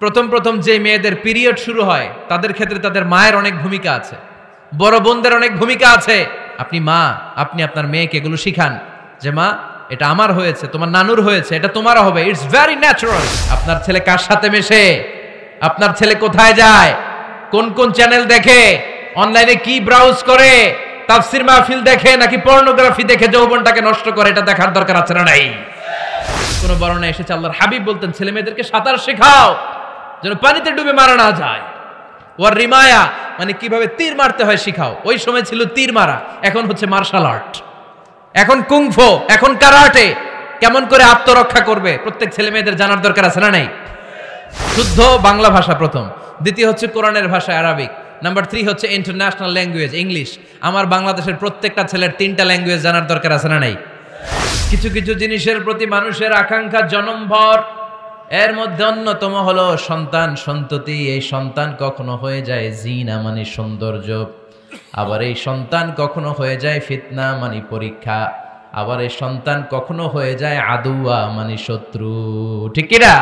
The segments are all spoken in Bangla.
প্রথম প্রথম যে মেয়েদের পিরিয়ড শুরু হয় তাদের ক্ষেত্রে তাদের মায়ের অনেক ভূমিকা আছে, বড় বোনদের অনেক ভূমিকা আছে। আপনি মা, আপনি আপনার মেয়েকে এগুলো শিখান যে মা এটা আমার হয়েছে, তোমার নানুর হয়েছে, এটা তোমারও হবে। It's very natural. আপনার ছেলে কার সাথে মেশে, আপনার ছেলে কোথায় যায়, কোন কোন চ্যানেল দেখে, অনলাইনে কি ব্রাউজ করে, তাফসির মাহফিল দেখে নাকি পর্নোগ্রাফি দেখে যৌবনটাকে নষ্ট করে, এটা দেখার দরকার আছে না নাই? কোন বর্ণনা এসেছে আল্লাহর হাবিব বলতেন ছেলে মেয়েদেরকে সাঁতার শেখাও যেন পানিতে ডুবে মারা না যায়। ওয়ার রিমায়া মানে কিভাবে তীর মারতে হয় শিখাও। ওই সময় ছিল তীর মারা, এখন হচ্ছে মার্শাল আর্ট, এখন কুংফু, এখন কারাটে। কেমন করে আত্মরক্ষা করবে প্রত্যেক ছেলে মেয়েদের জানার দরকার আছে না নাই? শুদ্ধ বাংলা ভাষা প্রথম, দ্বিতীয় হচ্ছে কোরআনের ভাষা আরবিক, নাম্বার 3 হচ্ছে ইন্টারন্যাশনাল ল্যাঙ্গুয়েজ ইংলিশ। আমার বাংলাদেশের প্রত্যেকটা ছেলের 3টা ল্যাঙ্গুয়েজ জানার দরকার আছে না নাই? কিছু কিছু জিনিসের প্রতি মানুষের আকাঙ্ক্ষা জনমভর, এর মধ্যে অন্যতম হলো সন্তান সন্ততি। এই সন্তান কখনো হয়ে যায় জিনা মানে সৌন্দর্য, আবার এই সন্তান কখনো হয়ে যায় ফিতনা মানে পরীক্ষা, আবার এই সন্তান কখনো হয়ে যায় আদুয়া মানে শত্রু। ঠিক কিনা?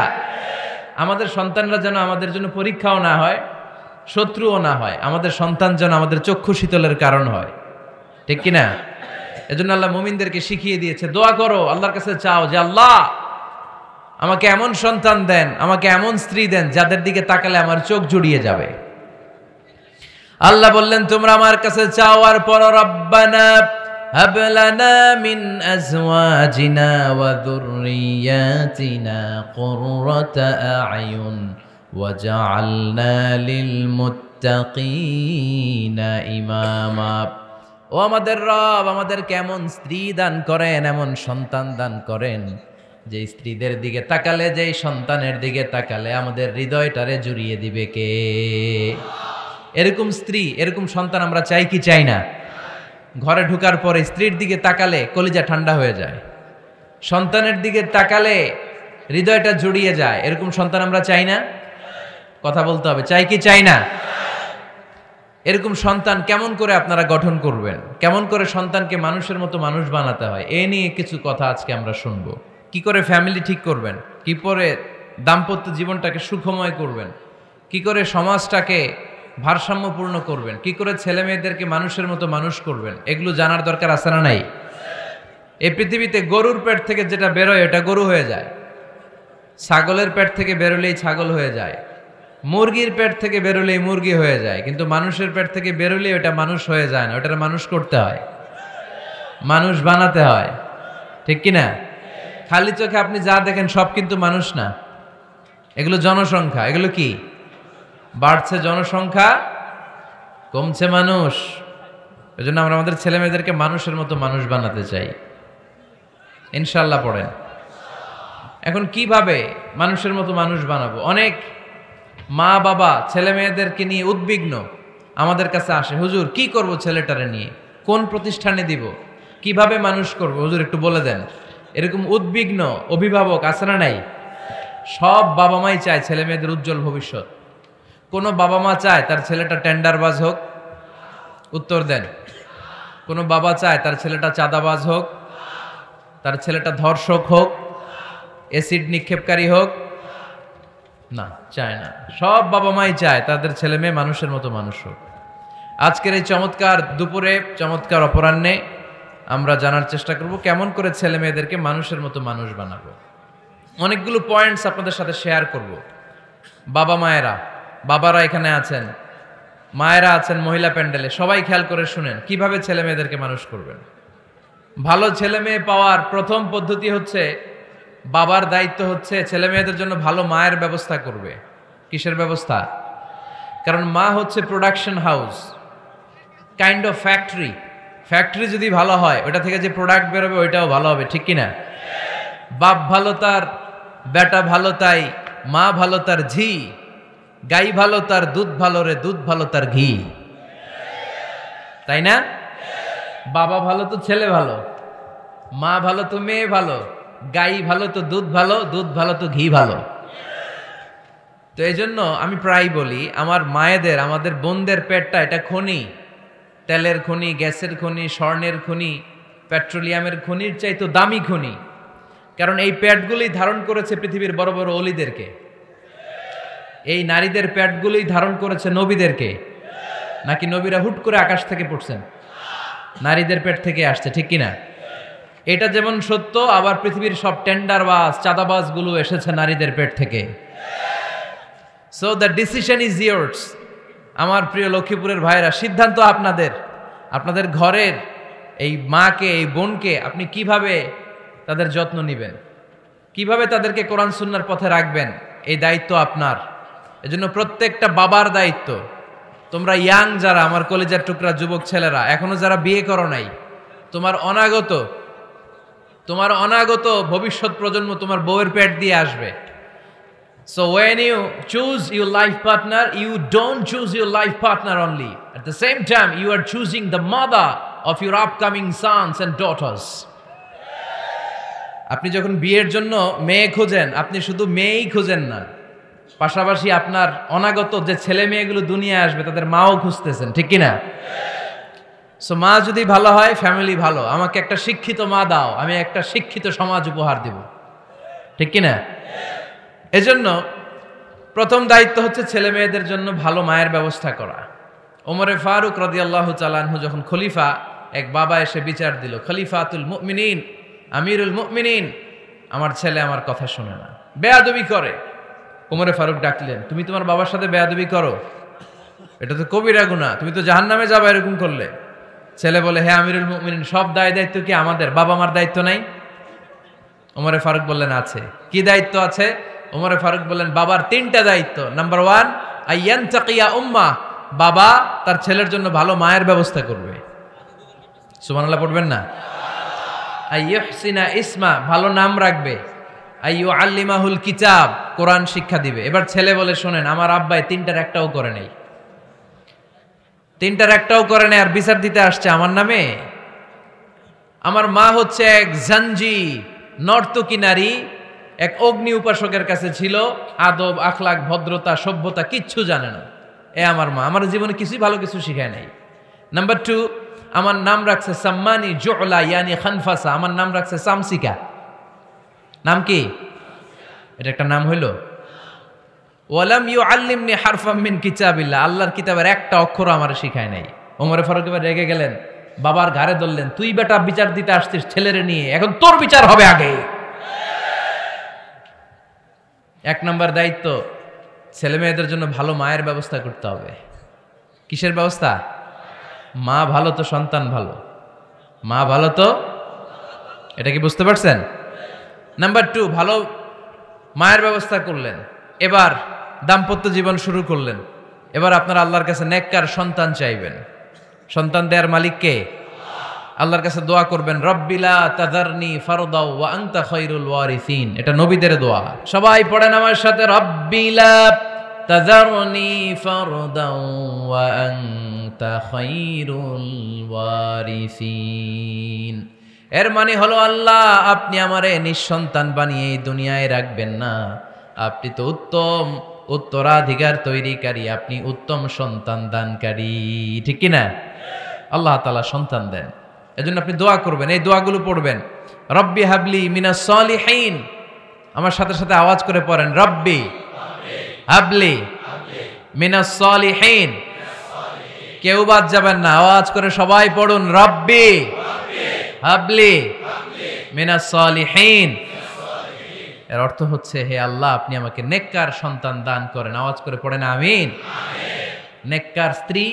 আমাদের সন্তানরা যেন আমাদের জন্য পরীক্ষাও না হয়, শত্রুও না হয়, আমাদের সন্তান যেন আমাদের চক্ষু শীতলের কারণ হয়। ঠিক কিনা? এজন্য আল্লাহ মুমিনদেরকে শিখিয়ে দিয়েছে, দোয়া করো, আল্লাহর কাছে চাও যে আল্লাহ আমাকে এমন সন্তান দেন, আমাকে এমন স্ত্রী দেন যাদের দিকে তাকালে আমার চোখ জুড়িয়ে যাবে। আল্লাহ বললেন তোমরা আমার কাছে চাও আর পড়ো, রব্বানা হাব লানা মিন আজওয়াজিনা ওয়া যুররিয়াতিনা কুররাতা আ'য়ুন ওয়াজআলনা লিল মুত্তাকিনা ইমামা। ও আমাদের রব, আমাদেরকে এমন স্ত্রী দান করেন, এমন সন্তান দান করেন যে স্ত্রীদের দিকে তাকালে, যে সন্তানের দিকে তাকালে আমাদের হৃদয়টারে জুড়িয়ে দিবে কে? এরকম স্ত্রী, এরকম সন্তান আমরা চাই কি চাই না? ঘরে ঢোকার পরে স্ত্রীর দিকে তাকালে কলিজা ঠান্ডা হয়ে যায়, সন্তানের দিকে তাকালে হৃদয়টা জুড়িয়ে যায়। এরকম সন্তান আমরা চাই না? কথা বলতে হবে, চাই কি চাই না? এরকম সন্তান কেমন করে আপনারা গঠন করবেন, কেমন করে সন্তানকে মানুষের মতো মানুষ বানাতে হয়, এ নিয়ে কিছু কথা আজকে আমরা শুনবো। কি করে ফ্যামিলি ঠিক করবেন, কি করে দাম্পত্য জীবনটাকে সুখময় করবেন, কি করে সমাজটাকে ভারসাম্যপূর্ণ করবেন, কি করে ছেলে মেয়েদেরকে মানুষের মতো মানুষ করবেন, এগুলো জানার দরকার আছে না নাই? এই পৃথিবীতে গরুর পেট থেকে যেটা বেরোয় এটা গরু হয়ে যায়, ছাগলের পেট থেকে বেরোলেই ছাগল হয়ে যায়, মুরগির পেট থেকে বেরোলেই মুরগি হয়ে যায়, কিন্তু মানুষের পেট থেকে বেরোলেই ওটা মানুষ হয়ে যায় না, ওটার মানুষ করতে হয়, মানুষ বানাতে হয়। ঠিক কিনা? খালি চোখে আপনি যা দেখেন সব কিন্তু মানুষ না, এগুলো জনসংখ্যা। এগুলো কি? বাড়ছে জনসংখ্যা, কমছে মানুষ। এজন্য আমরা আমাদের ছেলে মেয়েদেরকে মানুষের মতো মানুষ বানাতে চাই। ইনশাআল্লাহ পড়েন। এখন কিভাবে মানুষের মতো মানুষ বানাবো? অনেক মা বাবা ছেলে মেয়েদেরকে নিয়ে উদ্বিগ্ন, আমাদের কাছে আসে, হুজুর কি করব ছেলেটারে নিয়ে, কোন প্রতিষ্ঠানে দিব, কিভাবে মানুষ করব হুজুর একটু বলে দেন। এরকম উদ্বিগ্ন অভিভাবক আছে না নাই? সব বাবা মাই চায় ছেলে মেয়েদের উজ্জ্বল ভবিষ্যৎ। কোন বাবা মা চায় তার ছেলেটা টেন্ডারবাজ হোক? উত্তর দেন। কোন বাবা চায় তার ছেলেটা চাঁদাবাজ হোক, তার ছেলেটা ধর্ষক হোক, অ্যাসিড নিক্ষেপকারী হোক? না, চায় না। সব বাবা মাই চায় তাদের ছেলে মেয়ে মানুষের মতো মানুষ হোক। আজকের এই চমৎকার দুপুরে, চমৎকার অপরাহ্নে আমরা জানার চেষ্টা করব কেমন করে ছেলে মেয়েদেরকে মানুষের মতো মানুষ বানাবো। অনেকগুলো পয়েন্টস আপনাদের সাথে শেয়ার করব। বাবা মায়েরা, বাবারা এখানে আছেন, মায়েরা আছেন মহিলা প্যান্ডেলে, সবাই খেয়াল করে শুনেন কিভাবে ছেলে মেয়েদেরকে মানুষ করবেন। ভালো ছেলে মেয়ে পাওয়ার প্রথম পদ্ধতি হচ্ছে, বাবার দায়িত্ব হচ্ছে ছেলে মেয়েদের জন্য ভালো মায়ের ব্যবস্থা করবে। কিসের ব্যবস্থা? কারণ মা হচ্ছে production house, kind of factory. Factory যদি ভালো হয়, ওটা থেকে যে প্রোডাক্ট বেরোবে ওইটাও ভালো হবে। ঠিক কিনা? বাপ ভালো তার বেটা ভালো তাই, মা ভালো তার ঝি, গাই ভালো তার দুধ ভালো রে, দুধ ভালো তার ঘি। তাই না? বাবা ভালো তো ছেলে ভালো, মা ভালো তো মেয়ে ভালো, গাই ভালো তো দুধ ভালো, দুধ ভালো তো ঘি ভালো। তো এই জন্য আমি প্রায় বলি, আমার মায়েদের, আমাদের বোনদের পেটটা এটা খনি, তেলের খনি, গ্যাসের খনি, স্বর্ণের খনি, পেট্রোলিয়ামের খনির চাইতো দামি খনি। কারণ এই পেটগুলি ধারণ করেছে পৃথিবীর বড় বড় অলিদেরকে। এই নারীদের পেটগুলোই ধারণ করেছে নবীদেরকে, নাকি নবীরা হুট করে আকাশ থেকে পড়ছেন? নারীদের পেট থেকে আসছে, ঠিক কিনা? এটা যেমন সত্য, আবার পৃথিবীর সব টেন্ডারবাজ চাঁদাবাজগুলো এসেছে নারীদের পেট থেকে। So the decision is years. আমার প্রিয় লক্ষ্মীপুরের ভাইরা, সিদ্ধান্ত আপনাদের। আপনাদের ঘরের এই মাকে, এই বোনকে আপনি কিভাবে তাদের যত্ন নেবেন, কিভাবে তাদেরকে কোরআন সুন্নাহর পথে রাখবেন, এই দায়িত্ব আপনার। এজন্য প্রত্যেকটা বাবার দায়িত্ব। তোমরা ইয়াং যারা, আমার কলেজের টুকরা যুবক ছেলেরা, এখনো যারা বিয়ে করো নাই, তোমার অনাগত ভবিষ্যৎ প্রজন্ম তোমার বউয়ের পেট দিয়ে আসবে। So when you choose your life partner, you don't choose your life partner only. At the same time, you are choosing the mother of your upcoming sons and daughters. আপনি যখন বিয়ের জন্য মেয়ে খোঁজেন, আপনি শুধু মেয়েই খোঁজেন না, পাশাপাশি আপনার অনাগত যে ছেলে মেয়েগুলো দুনিয়ায় আসবে তাদের মাও খুঁজতেছেন, ঠিক কিনা? সো মা যদি ভালো হয়, ফ্যামিলি ভালো। আমাকে একটা শিক্ষিত মা দাও, আমি একটা শিক্ষিত সমাজ উপহার দেব, ঠিক কিনা? এজন্য প্রথম দায়িত্ব হচ্ছে ছেলে মেয়েদের জন্য ভালো মায়ের ব্যবস্থা করা। ওমরে ফারুক রাদিয়াল্লাহু তাআলা আনহু যখন খলিফা, এক বাবা এসে বিচার দিল, খলিফাতুল মুমিনিন, আমিরুল মুমিনিন, আমার ছেলে আমার কথা শোনে না, বেয়াদবি করে। ওমরে ফারুক ডাকলেন, তুমি তোমার বাবার সাথে বেয়াদবি করো? এটা তো কবিরা গুনাহ, তুমি তো জাহান্নামে যাবে এরকম করলে। ছেলে বলে, হে আমিরুল মুমিনিন, সব দায়িত্ব কি আমাদের? বাবা মার দায়িত্ব নাই? ওমরে ফারুক বললেন, আছে। কি দায়িত্ব আছে? ওমরে ফারুক বললেন, বাবার 3টা দায়িত্ব। নাম্বার 1, আইয়ানতাকিয়া উম্মাহ, বাবা তার ছেলের জন্য ভালো মায়ের ব্যবস্থা করবে। সুবহানাল্লাহ পড়বেন না? আইয়ুহসিনা ইসমা, ভালো নাম রাখবে। আইয়ুআল্লিমাহুল কিতাব, কোরআন শিক্ষা দিবে। এবার ছেলে বলে, শোনেন, আমার আব্বাই 3টার একটাও করে নাই, 3টার একটাও করে নাই, আর বিচার দিতে আসছে আমার নামে। আমার মা হচ্ছে এক জাঞ্জি, নর্তকী নারী, এক অগ্নি উপাসকের কাছে ছিল, আদব আখলাক ভদ্রতা সভ্যতা কিচ্ছু জানে না। আমার মা আমার জীবনে কিছুই ভালো কিছু শিখায় নাই। নাম্বার 2, আমার নাম রাখছে সাম্মানি জুলা ইয়ানি খানফাসা, আমার নাম রাখছে সামসিকা। নাম কি? এটা একটা নাম হইল? ওয়ালাম ইউআল্লিমনি হারফাম মিন কিতাবিল্লাহ, আল্লাহর কিতাবের একটা অক্ষর আমারে শিখায় নাই। ওমরে ফারুক এবার রেগে গেলেন, বাবার ঘাড়ে ধরলেন, তুই বেটা বিচার দিতে আসছিস ছেলেরে নিয়ে, এখন তোর বিচার হবে আগে। 1 নম্বর দায়িত্ব, ছেলে মেয়েদের জন্য ভালো মায়ের ব্যবস্থা করতে হবে। কিসের ব্যবস্থা? মা ভালো তো সন্তান ভালো, মা ভালো তো, এটা কি বুঝতে পারছেন? নাম্বার 2, ভালো মায়ের ব্যবস্থা করলেন, এবার দাম্পত্য জীবন শুরু করলেন। এবার আপনারা আল্লাহর কাছে নেককার সন্তান চাইবেন। সন্তান দেওয়ার মালিক কে? আল্লাহর কাছে দোয়া করবেন, রব্বিলা তাযারনি ফারদাও ওয়া আনতা খায়রুল ওয়ারিসিন। এটা নবীদের দোয়া, সবাই পড়েন আমার সাথে, রব্বিলা তাযারনি ফারদাও ওয়া আনতা খায়রুল ওয়ারিসিন। এর মানে হলো, আল্লাহ আপনি আমারে নিঃসন্তান বানিয়ে এই দুনিয়ায় রাখবেন না, আপনি তো উত্তম উত্তরাধিকার তৈরিকারী, আপনি উত্তম সন্তান দানকারী, ঠিক কিনা? আল্লাহ তাআলা সন্তান দেন, এজন্য আপনি দোয়া করবেন, এই দোয়াগুলো পড়বেন। রব্বি হাবলি মিনাস সালিহিন, আমার সাথে সাথে আওয়াজ করে পড়েন, রব্বি হাবলি মিনাস সালিহিন। কেউ বাদ যাবেন না, আওয়াজ করে সবাই পড়ুন, রব্বি হাবলি মিনাস সালিহিন। এর অর্থ হচ্ছে, হে আল্লাহ আপনি আমাকে নেককার সন্তান দান করেন। আওয়াজ করে পড়েন আমিন। নেককার স্ত্রী,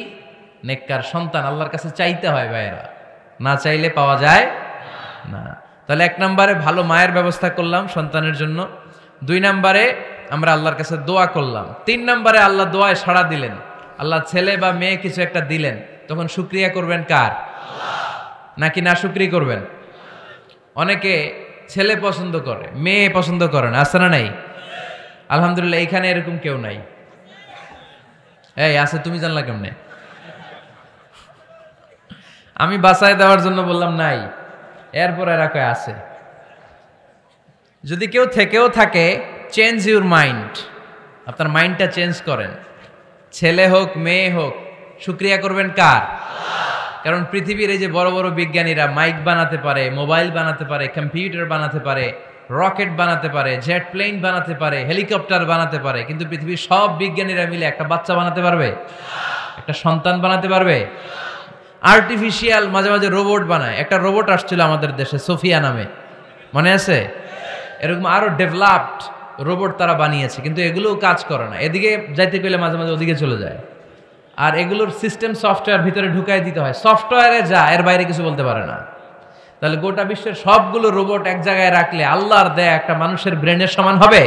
নেককার সন্তান আল্লাহর কাছে চাইতে হয় ভাইরা, না চাইলে পাওয়া যায় না। তাহলে 1 নম্বরে ভালো মায়ের ব্যবস্থা করলাম সন্তানের জন্য, 2 নম্বরে আমরা আল্লাহর কাছে দোয়া করলাম, 3 নম্বরে আল্লাহ দোয়ায় সাড়া দিলেন, আল্লাহ ছেলে বা মেয়ে কিছু একটা দিলেন, তখন শুকরিয়া করবেন কার? নাকি না শুকরিয়া করবেন? অনেকে ছেলে পছন্দ করে, মেয়ে পছন্দ করে না, আছে না নাই? আলহামদুলিল্লাহ এখানে এরকম কেউ নাই। এই আছে, তুমি জানলা কেমনে? আমি বাঁচায় দেওয়ার জন্য বললাম নাই, এরপর এরা কয় আছে। যদি কেউ থেকেও থাকে, চেঞ্জ ইউর মাইন্ড, আপনার মাইন্ডটা চেঞ্জ করেন। ছেলে হোক মেয়ে হোক, শুকরিয়া করবেন কার? কারণ পৃথিবীর এই যে বড় বড় বিজ্ঞানীরা মাইক বানাতে পারে, মোবাইল বানাতে পারে, কম্পিউটার বানাতে পারে, রকেট বানাতে পারে, জেট প্লেন বানাতে পারে, হেলিকপ্টার বানাতে পারে, কিন্তু পৃথিবীর সব বিজ্ঞানীরা মিলে একটা বাচ্চা বানাতে পারবে? একটা সন্তান বানাতে পারবে? আর্টিফিশিয়াল মাঝে মাঝে রোবট বানায়। একটা রোবট আসছিল আমাদের দেশে, সোফিয়া নামে, মনে আছে? এরকম আরো ডেভেলপড রোবট তারা বানিয়েছে, কিন্তু এগুলোও কাজ করে না। এদিকে যাইতে গেলে মাঝে মাঝে ওদিকে চলে যায়। আর এগুলোর সিস্টেম সফটওয়্যার ভিতরে ঢুকাই দিতে হয়, সফটওয়্যারে যা, এর বাইরে কিছু বলতে পারে না। তাহলে গোটা বিশ্বের সবগুলো রোবট এক জায়গায় রাখলে আল্লাহর দেয়া একটা মানুষের ব্রেনের সমান হবে?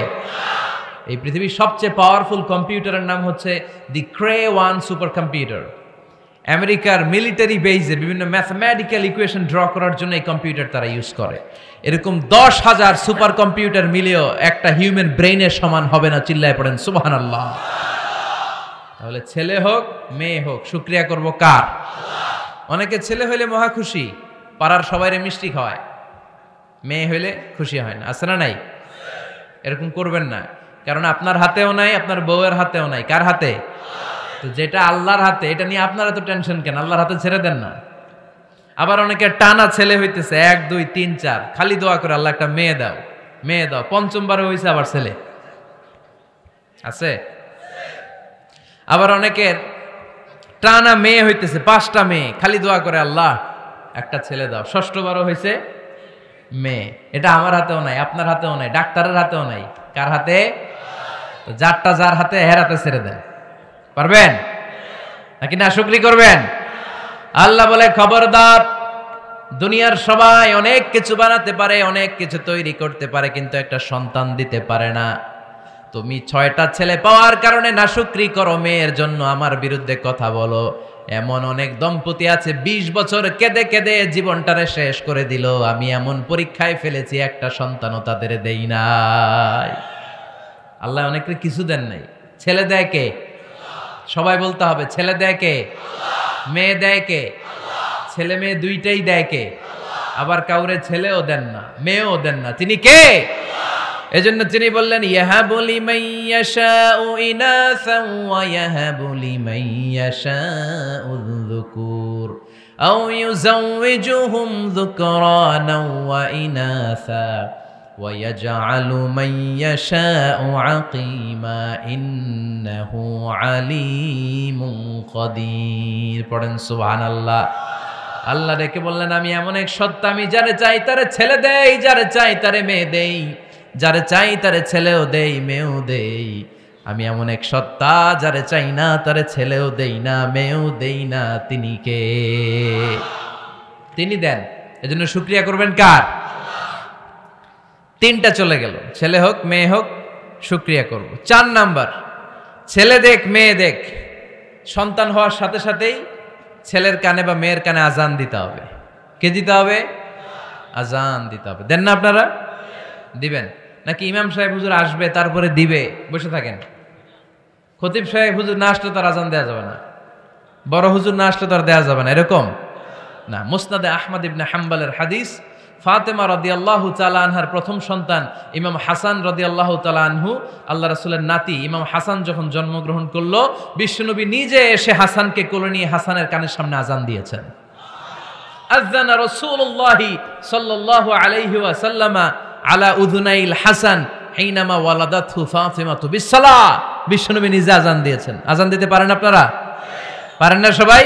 এই পৃথিবীর সবচেয়ে পাওয়ারফুল কম্পিউটারের নাম হচ্ছে দি ক্রে-1 সুপার কম্পিউটার। আমেরিকার মিলিটারি বেইজে বিভিন্ন ম্যাথমেটিক্যাল ইকুয়েশন ড্র করার জন্য এই কম্পিউটার তারা ইউজ করে। এরকম 10,000 সুপার কম্পিউটার মিলেও একটা হিউম্যান ব্রেইনের সমান হবে না। চিল্লায় পড়েন সুবহানাল্লাহ। তাহলে ছেলে হোক মেয়ে হোক, শুকরিয়া করব কার? অনেকে ছেলে হইলে মহা খুশি, পাড়ার সবাইরে মিষ্টি খাওয়ায়, মেয়ে হইলে খুশি হয় না। আছে না নাই? এরকম করবেন না, কারণ আপনার হাতেও নাই, আপনার বউয়ের হাতেও নাই। কার হাতে? তো যেটা আল্লাহর হাতে, এটা নিয়ে আপনারা তো টেনশন কেন? আল্লাহর হাতে ছেড়ে দেন না। আবার অনেকে টানা ছেলে হইতেছে 1 2 3 4, খালি দোয়া করে আল্লাহ একটা মেয়ে দাও, মেয়ে দাও। পঞ্চমবারে হয়েছে আবার ছেলে। আছে? আবার অনেকের টানা মেয়ে হইতেছে 5টা মেয়ে, খালি দোয়া করে আল্লাহ একটা ছেলে দাও। ষষ্ঠবারও হয়েছে মেয়ে। এটা আমার হাতেও নাই, আপনার হাতেও নাই, ডাক্তারের হাতেও নাই। কার হাতে? যারটা যার হাতে, হের হাতে ছেড়ে দেন। পারবেন নাকি না শুকরি করবেন? আল্লাহ বলে খবরদার, দুনিয়ার সবাই অনেক কিছু বানাতে পারে, অনেক কিছু তৈরি করতে পারে, কিন্তু একটা সন্তান দিতে পারে না। তুমি 6টা ছেলে পাওয়ার কারণে নাশুকরি করো, মেয়ের জন্য আমার বিরুদ্ধে কথা বলো। এমন অনেক দম্পতি আছে 20 বছর কেঁদে কেঁদে জীবনটারে শেষ করে দিল। আমি এমন পরীক্ষায় ফেলেছি, একটা সন্তানও তাদের দেই নাই। আল্লাহ অনেকের কিছু দেন নাই। ছেলে দেয় কে? সবাই বলতে হবে, ছেলে দেয় কে? মেয়ে দেয় কে? ছেলে মেয়ে দুইটাই দেয় কে? আবার কাউরে ছেলেও দেন না, মেয়েও দেন না। তিনি কে? এজন্য তিনি বললেন, ইয়াহাবু লিমান ইয়াশাউ ইনাসান ওয়া ইয়াহাবু লিমান ইয়াশাউ যুকুর আও ইউযাওয়িজুহুম যুকরানান ওয়া ইনাসা ওয়া ইয়াজআলু মান ইয়াশাউ আকিমা ইন্নাহু আলিমুন কাদির। পড়েন সুবহানাল্লাহ। আল্লাহ ডেকে বললেন, আমি এমন এক সত্তা, আমি যারে চাই তারে ছেলে দেই, যারে চাই তারে মেয়ে দেই, যারে চাই তারে ছেলেও দেই, মেয়েও দেই। আমি এমন এক সত্তা, যারে চাই না তারে ছেলেও দেই না, মেয়েও দেই না। তিনি কে? তিনি দেন। এজন্য শুকরিয়া করবেন কার? 3টা চলে গেল, ছেলে হোক মেয়ে হোক, শুকরিয়া করব। 4 নাম্বার, ছেলে দেখ মেয়ে দেখ, সন্তান হওয়ার সাথে সাথেই ছেলের কানে বা মেয়ের কানে আজান দিতে হবে। কে দিতে হবে? আজান দিতে হবে। দেন না আপনারা? দিবেন নাকি ইমাম সাহেব হুজুর আসবে তারপরে দিবে বসে থাকেন? খতিব সাহেব হুজুর না আসলে তার আজান দেওয়া যাবে না, বড় হুজুর না আসলে তার দেওয়া যাবে না, এরকম না। মুসনাদে আহমদ ইবনে হাম্বলের হাদিস, ফাতেমা রাদিয়াল্লাহু তাআলা আনহার প্রথম সন্তান ইমাম হাসান রাদিয়াল্লাহু তাআলা আনহু, আল্লাহ রাসূলের নাতি ইমাম হাসান যখন জন্মগ্রহণ করলো, বিশ্বনবী নিজে এসে হাসানকে কোলে নিয়ে হাসানের কানের সামনে আজান দিয়েছেন। আযানা রাসূলুল্লাহি সাল্লাল্লাহু আলাইহি ওয়াসাল্লাম আলা উযুনাইল হাসান হিনামা ওয়ালাদাতহু ফাতিমাতু বিসসালাহ। বিশ্বনবী নিজে আজান দিয়েছেন। আজান দিতে পারেন আপনারা? পারেন না সবাই?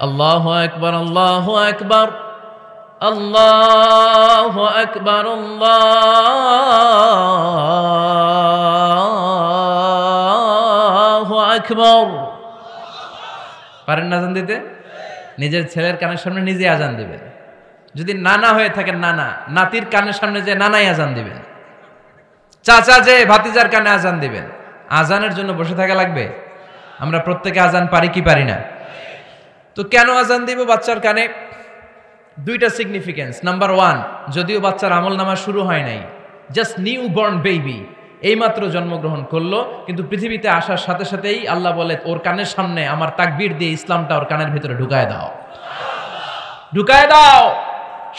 আল্লাহু আকবার, আল্লাহু আকবার, আল্লাহু আকবার, আল্লাহু আকবার। পারেন না আজান দিতে? নিজের ছেলের কানের সামনে নিজে আজান দিবেন। যদি নানা হয়ে থাকেন, নানা নাতির কানের সামনে যে নানাই আজান দিবেন, চাচা যে ভাতিজার কানে আজান দিবেন। আজানের জন্য বসে থাকা লাগবে? আমরা প্রত্যেকে আজান পারি কি পারি না? তো কেন আজান দিব বাচ্চার কানে? 2টা সিগনিফিকেন্স। নাম্বার 1, যদিও বাচ্চার আমল নামা শুরু হয় নাই, জাস্ট নিউ বর্ন বেবি, এইমাত্র জন্মগ্রহণ করলো, কিন্তু পৃথিবীতে আসার সাথে সাথেই আল্লাহ বলে, ওর কানের সামনে আমার তাকবীর দিয়ে ইসলামটা ওর কানের ভিতরে ঢুকায় দাও, ঢুকায় দাও।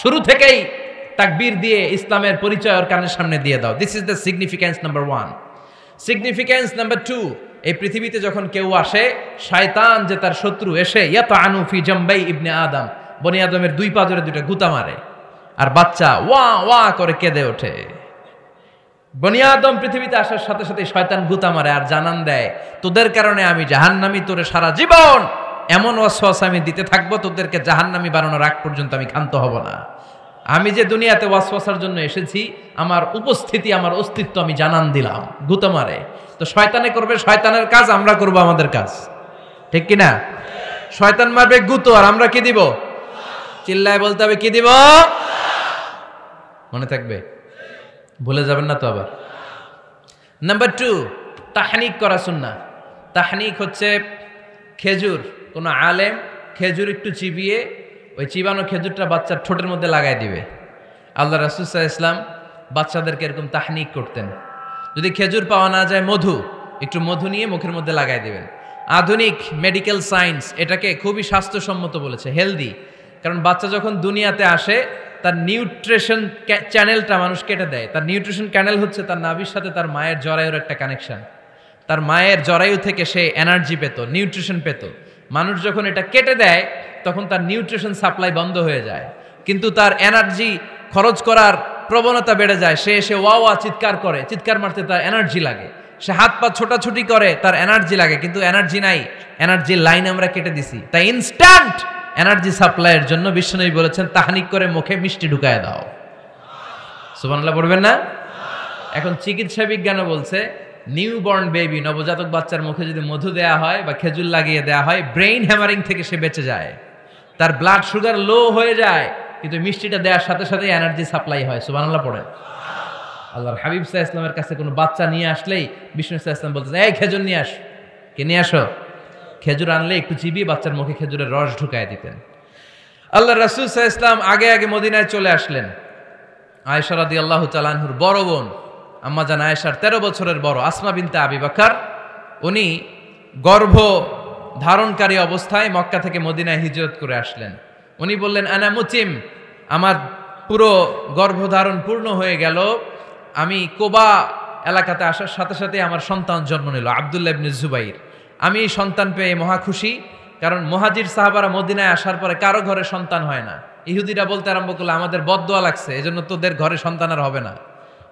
শুরু থেকেই তাকবীর দিয়ে ইসলামের পরিচয় ওর কানের সামনে দিয়ে দাও। This is the significance number 1। Significance number 2, এই পৃথিবীতে যখন কেউ আসে, শয়তান যে তার শত্রু, এসে ইয়াতানু ফি জামবাই ইবনে আদম, বনি আদমের 2 পা ধরে 2টা গুতা মারে, আর বাচ্চা ওয়া ওয়া করে কেঁদে ওঠে। বনি আদম পৃথিবীতে আসার সাথে সাথে শয়তান গুতা মারে আর জানান দেয়, তোদের কারণে আমি জাহান্নামী, তোরে সারা জীবন এমন ওয়াসওয়াসা আমি দিতে থাকবো, তোদেরকে জাহান্নামী বানানোর আগ পর্যন্ত আমি ক্ষান্ত হব না। আমি যে দুনিয়াতে ওয়াসওয়াসার জন্য এসেছি, আমার উপস্থিতি, আমার অস্তিত্ব আমি জানান দিলাম, গুতা মারে। তো শয়তানে করবে শয়তানের কাজ, আমরা করব আমাদের কাজ, ঠিক কিনা? শয়তান মারবে গুতো, আর আমরা কি দিব? চিল্লায় বলতে হবে, কি দিব? মনে থাকবে, ভুলে যাবেন না তো আবার। নাম্বার 2, তাহনিক করা সুন্নাহ। তাহনিক হচ্ছে খেজুর, কোনো আলেম খেজুর একটু চিবিয়ে ওই চিবানো খেজুরটা বাচ্চার ঠোঁটের মধ্যে লাগাই দিবে। আল্লাহ রাসূল সাল্লাল্লাহু আলাইহি ওয়াসাল্লাম বাচ্চাদেরকে এরকম তাহনিক করতেন। যদি খেজুর পাওয়া না যায়, একটু মধু নিয়ে মুখের মধ্যে লাগাই দিবেন। আধুনিক মেডিকেল সায়েন্স এটাকে খুবই স্বাস্থ্যসম্মত বলেছে, হেলদি। কারণ বাচ্চা যখন দুনিয়াতে আসে, তার নিউট্রিশন চ্যানেলটা মানুষ কেটে দেয়। তার নিউট্রিশন চ্যানেল হচ্ছে তার নাভির সাথে তার মায়ের জরায়ুর একটা কানেকশন। তার মায়ের জরায়ু থেকে সে এনার্জি পেত, নিউট্রিশন পেত। মানুষ যখন এটা কেটে দেয়, তখন তার নিউট্রিশন সাপ্লাই বন্ধ হয়ে যায়, কিন্তু তার এনার্জি খরচ করার প্রবণতা বেড়ে যায়। সে এসে ওয়া চিৎকার করে, চিৎকার মারতে তার এনার্জি লাগে। সে হাত পা ছোটাছুটি করে, তার এনার্জি লাগে, কিন্তু এনার্জি নাই। এনার্জির লাইন আমরা কেটে দিছি। তাই ইনস্ট্যান্ট এনার্জি সাপ্লাইয়ের জন্য বিশ্বনবী বলেছেন, তাহনিক করে মুখে মিষ্টি ঢুকায় দাও। সুবহানাল্লাহ পড়বেন না? এখন চিকিৎসা বিজ্ঞানও বলছে, নিউবর্ন বেবি, নবজাতক বাচ্চার মুখে যদি মধু দেয়া হয় বা খেজুর লাগিয়ে দেয়া হয়, ব্রেইন হ্যামারিং থেকে সে বেঁচে যায়। তার ব্লাড সুগার লো হয়ে যায়, কিন্তু মিষ্টিটা দেওয়ার সাথে সাথে এনার্জি সাপ্লাই হয়। সুবহানাল্লাহ পড়েন। আল্লাহর হাবিব সাল্লাল্লাহু আলাইহি ওয়াসাল্লামের কাছে কোনো বাচ্চা নিয়ে আসলেই বিষ্ণু সাল্লাল্লাহু আলাইহি ওয়াসাল্লাম বলতেন, এই খেজুর নিয়ে আস। কে নিয়ে আসো? খেজুর আনলে একটু চিবিয়ে বাচ্চার মুখে খেজুরের রস ঢুকায় দিতেন। আল্লাহ রাসূল সাল্লাল্লাহু আলাইহি ওয়াসাল্লাম আগে আগে মদিনায় চলে আসলেন। আয়েশা রাদিয়াল্লাহু তাআলা আনহুর বড় বোন, আম্মা জান আয়েশার 13 বছরের বড় আসমা বিনতে আবি বকর, উনি গর্ভ ধারণকারী অবস্থায় মক্কা থেকে মদিনায় হিজরত করে আসলেন। উনি বললেন, আনা মুতিম, আমার পুরো গর্ভধারণ পূর্ণ হয়ে গেল। আমি কোবা এলাকাতে আসার সাথে সাথে আমার সন্তান জন্ম নিল, আব্দুল্লাহ ইবনে জুবাইর। আমি সন্তান পেয়ে মহা খুশি, কারণ মুহাজির সাহাবারা মদিনায় আসার পরে কারো ঘরে সন্তান হয় না। ইহুদিরা বলতে আরম্ভ করলো, আমাদের বদদোয়া লাগছে, এজন্য তোদের ঘরে সন্তান আর হবে না।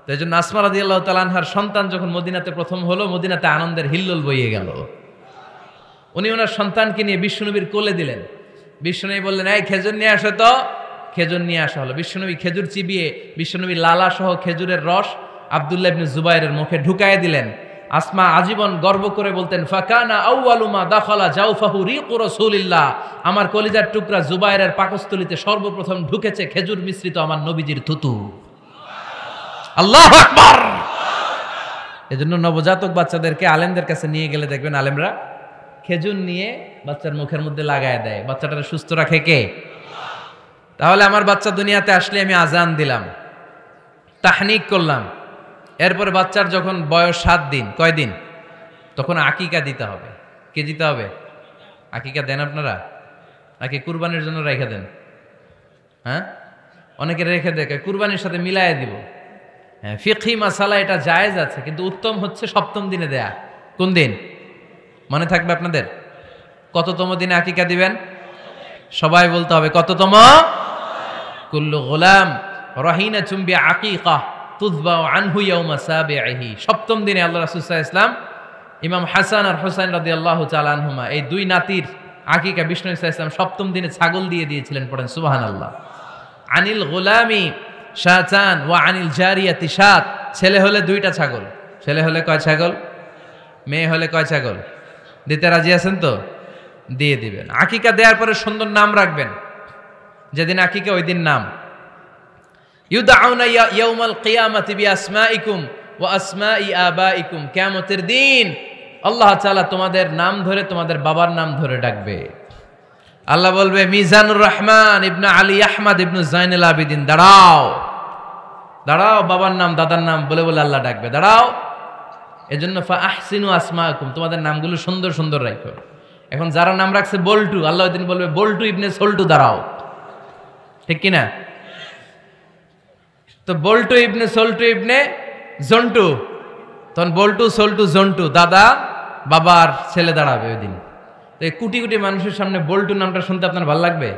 তো এই জন্য আসমা রাদিয়াল্লাহু তাআলা আনহার সন্তান যখন মদিনাতে প্রথম হলো, মদিনাতে আনন্দের হিল্লোল বইয়ে গেল। উনি ওনার সন্তানকে নিয়ে বিশ্বনবীর কোলে দিলেন। বিশ্বনবী বললেন, এই খেজুর নিয়ে আসো তো। খেজুর নিয়ে আসা হলো। বিশ্বনবী খেজুর চিবিয়ে বিশ্বনবী লালা সহ খেজুরের রস আব্দুল্লাহ ইবনে জুবাইরের মুখে ঢুকায় দিলেন। আসমা আজীবন গর্ব করে বলতেন, ফাকানা আউয়ালু মা দাখালা জাওফাহু রিকু রাসূলিল্লাহ, আমার কলিজার টুকরা জুবাইরের পাকস্থলীতে সর্বপ্রথম ঢুকেছে খেজুর মিশ্রিত আমার নবীজির থুতু। আল্লাহু আকবার। এজন্য নবজাতক বাচ্চাদেরকে আলেমদের কাছে নিয়ে গেলে দেখবেন আলেমরা খেজুর নিয়ে বাচ্চার মুখের মধ্যে লাগায় দেয়। বাচ্চাটাকে সুস্থ রাখে কে? তাহলে আমার বাচ্চা দুনিয়াতে আসলে আমি আজান দিলাম, তাহনিক করলাম, এরপরে বাচ্চার যখন বয়স 7 দিন, কয় দিন, তখন আকিকা দিতে হবে। কে দিতে হবে? আকিকা দেন আপনারা? নাকি কুরবানির জন্য রেখে দেন? হ্যাঁ, অনেকে রেখে দেখে কুরবানির সাথে মিলায় দিব। হ্যাঁ, ফিকহি মাসালা এটা জায়েজ আছে, কিন্তু উত্তম হচ্ছে 7ম দিনে দেয়া। কোন দিন মনে থাকবে আপনাদের? কততম দিনে আকিকা দিবেন? সবাই বলতে হবে কততম? কুল্লু গোলাম রহিনাতুম বিআকিকা তুযবা আনহু ইয়াউমা সাবিহি। 7ম দিনে আল্লাহ রাসূল সাল্লাল্লাহু আলাইহি ওয়াসাল্লাম ইমাম হাসান আর হুসাইন রাদিয়াল্লাহু তাআলা আনহুমা, এই দুই নাতির আকিকা বিষ্ণু সাল্লাল্লাহু আলাইহি ওয়াসাল্লাম 7ম দিনে ছাগল দিয়ে দিয়েছিলেন। পড়েন সুবহানাল্লাহ। আনিল গোলামি শাতান ওয়া আনিল জারিয়াতি শাত। ছেলে হলে 2টা ছাগল। ছেলে হলে কয় ছাগল? মেয়ে হলে কয় ছাগল? দিতে রাজি আছেন তো? দিয়ে দিবেন। আকিকা দেওয়ার পরে সুন্দর নাম রাখবেন। যেদিন আকিকা ওই দিন নাম। ইউদাউনা ইয়াউমাল কিয়ামাতি বিআসমাইকুম ওয়া আসমাই আবাইকুম। কিয়ামতের দিন আল্লাহ তাআলা তোমাদের নাম ধরে, তোমাদের বাবার নাম ধরে ডাকবে। আল্লাহ বলবে, মিজানুর রহমান ইবনে আলী আহমদ ইবনে জাইনুল আবিদিন, দাঁড়াও দাঁড়াও, বাবার নাম দাদার নাম বলে বলে আল্লাহ ডাকবে, দাঁড়াও। এজন্য ফা আহসিনু আসমাকুম, তোমাদের নামগুলো সুন্দর সুন্দর রাখো। এখন যারা নাম রাখছে বল্টু, আল্লাহ ওই দিন বলবে, বল্টু ইবনে সল্টু, দাঁড়াও। ঠিক কিনা? তো বল্টু ইবনে সল্টু ইবনে জন্টু, তখন বল্টু সল্টু জন্টু, দাদা বাবার ছেলে দাঁড়াবে ওই দিন। তো এই কোটি কোটি মানুষের সামনে বল্টু নামটা শুনতে আপনার ভালো লাগবে?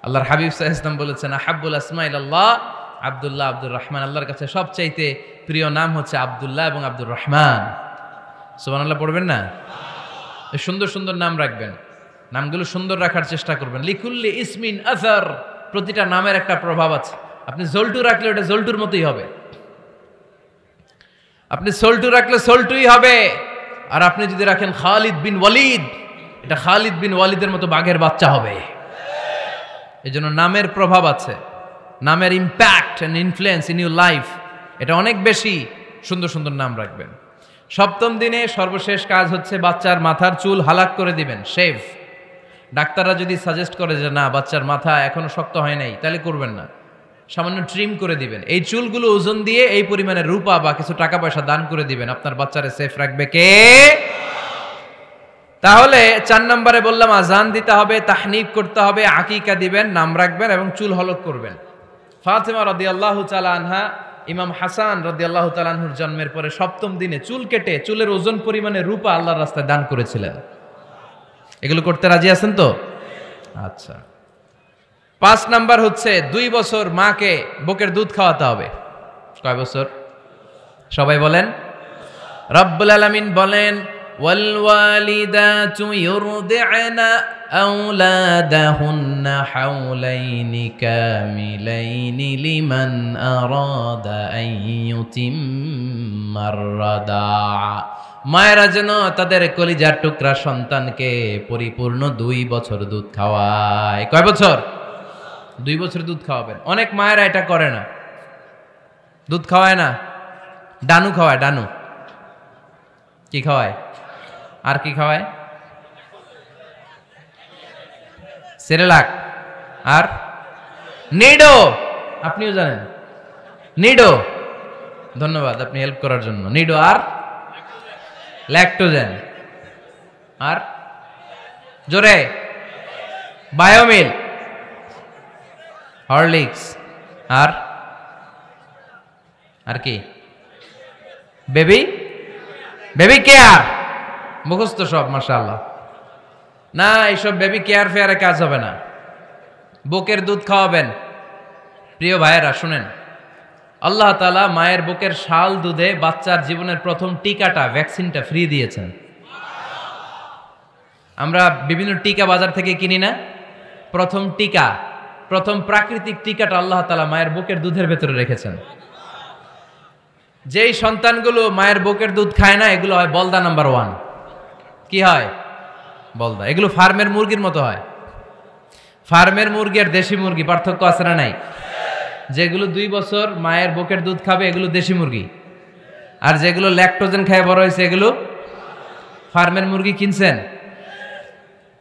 আল্লাহর হাবিব সাল্লাল্লাহু আলাইহি ওয়াসাল্লাম বলেছেন, আহাব্বুল আসমা ইলাল্লাহ আব্দুল্লাহ, আব্দুর রহমান। আল্লাহর কাছে সবচাইতে প্রিয় নাম হচ্ছে আব্দুল্লাহ এবং আব্দুর রহমান। সুবহানাল্লাহ পড়বেন না? সুন্দর সুন্দর নাম রাখবেন, নামগুলো সুন্দর রাখার চেষ্টা করবেন। লিকুল্লি ইসমিন আসার, প্রতিটা নামের একটা প্রভাব আছে। আপনি জল্টু রাখলে ওটা জল্টুর মতোই হবে, আপনি সল্টু রাখলে সল্টুই হবে। আর আপনি যদি রাখেন খালিদ বিন ওয়ালিদ, এটা খালিদ বিন ওয়ালিদের মতো বাঘের বাচ্চা হবে। এই জন্য নামের প্রভাব আছে, নামের impact and influence in your life এটা অনেক বেশি। সুন্দর সুন্দর নাম রাখবেন। সপ্তম দিনে সর্বশেষ কাজ হচ্ছে বাচ্চার মাথার চুল হালাক করে দিবেন, শেভ। ডাক্তাররা যদি সাজেস্ট করে যে না বাচ্চার মাথা এখনো শক্ত হয় নাই, তাহলে করবেন না, সামান্য ট্রিম করে দিবেন। এই চুলগুলো ওজন দিয়ে এই পরিমাণে রূপা বা কিছু টাকা পয়সা দান করে দিবেন। আপনার বাচ্চারে সেফ রাখবে কে? তাহলে 4 নম্বরে বললাম আজান দিতে হবে, তাহনিক করতে হবে, আকিকা দিবেন, নাম রাখবেন এবং চুল হলক করবেন। ফাতেমা রাদিয়াল্লাহু তাআলা আনহা ইমাম হাসান রাদিয়াল্লাহু তাআলা আনহুর জন্মের পরে সপ্তম দিনে চুল কেটে চুলের ওজন পরিমাণে রূপা আল্লাহর রাস্তায় দান করেছিলেন। এগুলো করতে রাজি আছেন তো? আচ্ছা। 5 নাম্বার হচ্ছে 2 বছর মাকে বুকের দুধ খাওয়াতে হবে। কয় বছর? সবাই বলেন। রব্বুল আলামিন বলেন ওয়াল ওয়ালিদাতু ইউরদি'না আওলাদাহুন্না হাওলাইনি কামিলাইনি লিমান আরাদা আন ইউতিম্মার রাদা'a। মায়েরা যেন তাদের কলিজার টুকরা সন্তানকে পরিপূর্ণ 2 বছর দুধ খাওয়ায়। কয় বছর? 2 বছর দুধ খাওয়াবেন। অনেক মায়েরা এটা করে না, দুধ খাওয়ায় না, ডানু খাওয়ায়। ডানু কি খাওয়ায়? আর কি খাওয়ায়? সেরেলাক আর নিডো। আপনিও জানেন নিডো? ধন্যবাদ আপনি হেল্প করার জন্য। নিডো আর ল্যাকটোজেন আর জোরে বায়োমিল, হরলিক্স আর কি বেবি কেয়ার। মুখস্থ সব মাশাআল্লাহ। না এইসব বেবি কেয়ার ফেয়ারে কাজ হবে না, বুকের দুধ খাওয়াবেন। প্রিয় ভাইয়েরা শুনেন, আল্লাহ তাআলা মায়ের বুকের শাল দুধে বাচ্চার জীবনের প্রথম টিকাটা, ভ্যাকসিনটা ফ্রি দিয়েছেন। আমরা বিভিন্ন টিকা বাজার থেকে কিনি না, প্রথম টিকা, প্রথম প্রাকৃতিক টিকাটা আল্লাহ তাআলা মায়ের বুকের দুধের ভেতরে রেখেছেন। যেই সন্তানগুলো মায়ের বুকের দুধ খায় না, এগুলো হয় বলদা নাম্বার 1। কি হয়? বলদা। এগুলো ফার্মের মুরগির মতো হয়। ফার্মের মুরগি আর দেশি মুরগি পার্থক্য আছে না নাই? যেগুলো 2 বছর মায়ের বুকের দুধ খাবে এগুলো দেশি মুরগি, আর যেগুলো ল্যাকটোজেন খায় বড় হয়েছে এগুলো ফার্মের মুরগি। কিনছেন?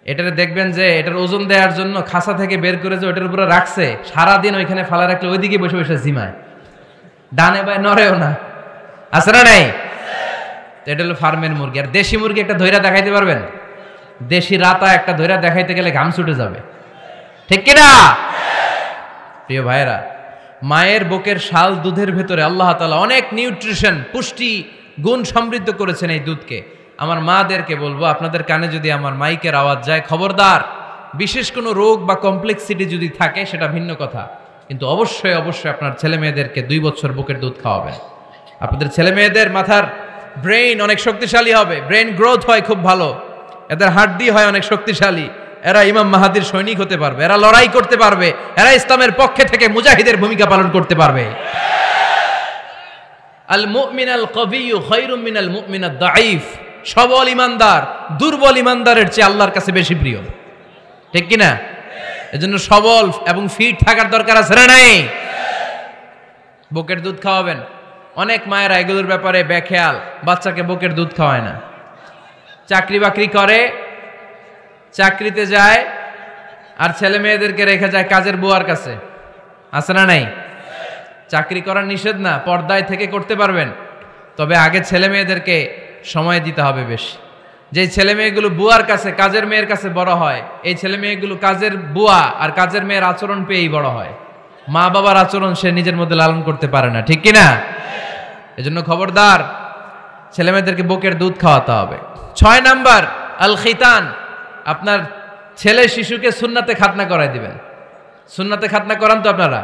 এটারে দেখবেন যে এটার ওজন দেওয়ার জন্য খাসা থেকে বের করে যে ওটার উপরে রাখছে, সারাদিন ওইখানে ফালা রাখলে ওইদিকে বসে বসে জিমায়, ডানে বায় নড়েও না। আছে না নাই? এটা হলো ফার্মের মুরগি। আর দেশি মুরগি একটা ধৈরা দেখাইতে পারবেন? দেশি রাতা একটা ধৈরা দেখাইতে গেলে ঘাম ছুটে যাবে, ঠিক কিনা? প্রিয় ভাইয়েরা, মায়ের বুকের শাল দুধের ভেতরে আল্লাহ তাআলা অনেক নিউট্রিশন, পুষ্টি গুণ সমৃদ্ধ করেছেন এই দুধকে। আমার মাদেরকে বলবো, আপনাদের কানে যদি আমার মাইকের আওয়াজ যায়, খবরদার, বিশেষ কোনো রোগ বা কমপ্লেক্সিটি যদি থাকে সেটা ভিন্ন কথা, কিন্তু অবশ্যই অবশ্যই আপনার ছেলে মেয়েদেরকে 2 বছর বুকের দুধ খাওয়াবেন। আপনাদের ছেলে মেয়েদের মাথার ব্রেইন অনেক শক্তিশালী হবে, ব্রেইন গ্রোথ হয় খুব ভালো, এদের হাড্ডি হয় অনেক শক্তিশালী, এরা ইমাম মাহাদির সৈনিক হতে পারবে, এরা লড়াই করতে পারবে, এরা ইসলামের পক্ষে থেকে মুজাহিদের ভূমিকা পালন করতে পারবে। আল মুমিন আল কবিয়্যু খায়রুম মিনাল মুমিন আদ দাঈফ। সবল ইমানদার দুর্বল ইমানদারের চেয়ে আল্লাহর কাছে বেশি প্রিয়, ঠিক কিনা? এজন্য সবল এবং ফিট থাকার দরকার আছে না নাই? বুকের দুধ খাওয়াবেন। অনেক মায়েরা এগুলোর ব্যাপারে বেখেয়াল, বাচ্চাকে বুকের দুধ খাওয়ায় না। চাকরি বাকরি করে, চাকরিতে যায়, আর ছেলে মেয়েদেরকে রেখে যায় কাজের বুয়ার কাছে। আছে না নাই? চাকরি করা নিষেধ না, পর্দায় থেকে করতে পারবেন, তবে আগে ছেলে মেয়েদেরকে সময় দিতে হবে বেশি। যে ছেলে মেয়েগুলো বুয়ার কাছে, কাজের মেয়ের কাছে বড় হয়, এই ছেলে মেয়েগুলো কাজের বুয়া আর কাজের মেয়ের আচরণ পেয়েই বড় হয়। মা বাবার আচরণ সে নিজের মধ্যে লালন করতে পারে না, ঠিক কিনা? এজন্য খবরদার, ছেলে মেয়েদেরকে বুকের দুধ খাওয়াতে হবে। 6 নাম্বার আল খিতান। আপনার ছেলে শিশুকে সুন্নাতে খাতনা করাই দিবেন। সুন্নাতে খাতনা করান তো আপনারা?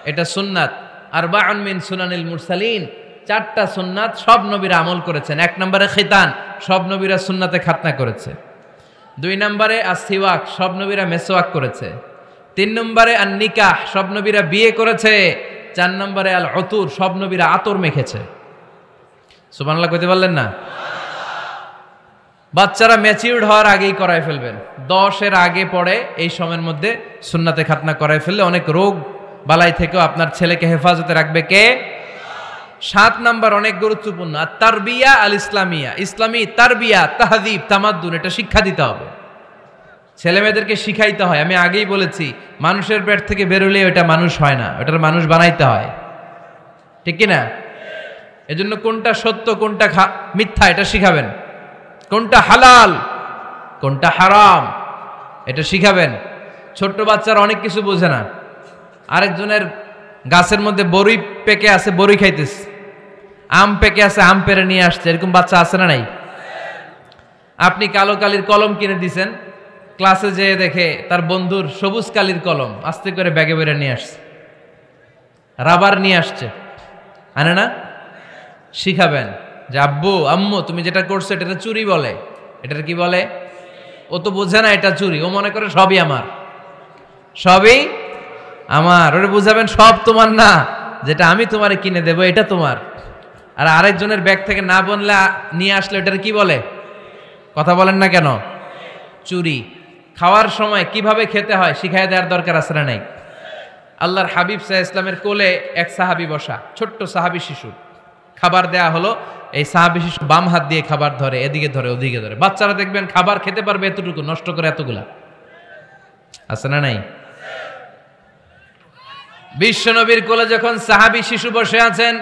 এটা সুন্নাত। আরবাউন মিন সুনানিল মুরসালিন, 4টা সুন্নাত সব নবীরা আমল করেছেন। 1 নম্বরে খিতান, সব নবীরা সুন্নাতে খাতনা করেছে। 2 নম্বরে আসিওয়াক, সব নবীরা মেসওয়াক করেছে। 3 নম্বরে আন নিকাহ, সব নবীরা বিয়ে করেছে। 4 নম্বরে আল উতুর, সব নবীরা আতর মেখেছে। সুবহানাল্লাহ কইতে পারলেন না? বাচ্চারা ম্যাচিউরড হওয়ার আগেই করায় ফেলবেন। 10 এর আগে পড়ে এই সময়ের মধ্যে সুন্নাতে খাতনা করায় ফেললে অনেক রোগ বালাই থেকেও আপনার ছেলেকে হেফাজতে রাখবে কে? 7 নাম্বার অনেক গুরুত্বপূর্ণ, আর তারবিয়া আল ইসলামিয়া, ইসলামী তারবিয়া, তাহযীব, তামাদ্দুন, এটা শিক্ষা দিতে হবে। ছেলে মেয়েদেরকে শিখাইতে হয়। আমি আগেই বলেছি, মানুষের পেট থেকে বেরোলে ওটা মানুষ হয় না, ওটার মানুষ বানাইতে হয়, ঠিক কিনা? এজন্য কোনটা সত্য কোনটা মিথ্যা এটা শিখাবেন, কোনটা হালাল কোনটা হারাম এটা শিখাবেন। ছোট্ট বাচ্চারা অনেক কিছু বোঝে না। আরেকজনের গাছের মধ্যে বড়ই পেকে আছে, বড়ই খাইতেছে, আম পেকে আছে, আম পেরে নিয়ে আসছে, এরকম বাচ্চা আছে না নাই? আপনি কালো কালির কলম কিনে দিছেন, ক্লাসে যেয়ে দেখে তার বন্ধুর সবুজ কালির কলম আস্তে করে ব্যাগে বেরে নিয়ে আসছে, রাবার নিয়ে আসছে, আনে না? শিখাবেন যে আব্বু আম্মু তুমি যেটা করছো এটা চুরি বলে। এটার কি বলে? ও তো বোঝে না এটা চুরি, ও মনে করে সবই আমার, সবই আমার। ওরে বুঝাবেন সব তোমার না, যেটা আমি তোমারে কিনে দেবো এটা তোমার। আর আরেকজনের ব্যাগ থেকে না বললে নিয়ে আসলে এটার কি বলে? কথা বলেন না কেন? চুরি। খাওয়ার সময় কিভাবে খেতে হয় শিখাই দেওয়ার দরকার আছে না নাই? আল্লাহর হাবিব সাল্লাল্লাহু আলাইহি ওয়াসাল্লামের কোলে এক সাহাবী বসা, ছোট্ট সাহাবী শিশু, খাবার দেয়া হলো। এই সাহাবী শিশু বাম হাত দিয়ে খাবার ধরে, এদিকে ধরে ওদিকে ধরে। বাচ্চারা দেখবেন খাবার খেতে পারবে এতটুকু, নষ্ট করে এতগুলা, আছে না নাই? বিশ্বনবীর কোলে যখন সাহাবী শিশু বসে আছেন,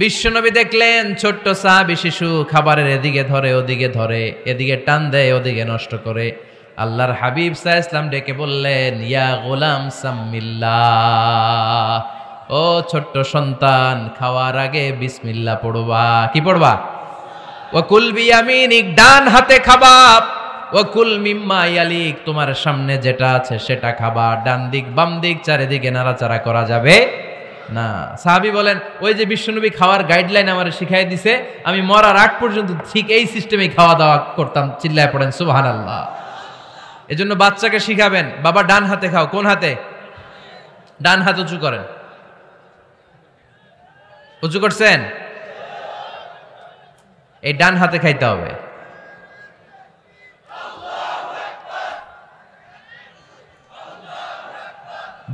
বিশ্বনবী দেখলেন ছোট্ট সাহাবী শিশু খাবারের এদিকে ধরে ওদিকে ধরে, এদিকে টান দেয় ওদিকে নষ্ট করে। আল্লাহর হাবিব সাল্লাল্লাহু আলাইহি ওয়াসাল্লাম ডেকে বললেন, ইয়া গোলাম সাম্মিল্লাহ, ও ছোট্ট সন্তান, খাওয়ার আগে বিসমিল্লাহ পড়বা। কি পড়বা? ওয়াকুল বিয়ামিনিক, ডান হাতে খাবা। ওয়াকুল মিম্মা ইয়ালিক, তোমার সামনে যেটা আছে সেটা খাবা। ডান দিক বাম দিক চারিদিকে নাড়াচাড়া করা যাবে না। সাহাবী বলেন, ওই যে বিশ্বনবী খাওয়ার গাইডলাইন আমারে শিখাই দিছে, আমি মরার আগ পর্যন্ত ঠিক এই সিস্টেমেই খাওয়া দাওয়া করতাম। চিল্লায় পড়েন সুবহানাল্লাহ। এজন্য বাচ্চাকে শিখাবেন, বাবা ডান হাতে খাও। কোন হাতে? ডান হাত উঁচু করেন। উঁচু করছেন? এই ডান হাতে খাইতে হবে।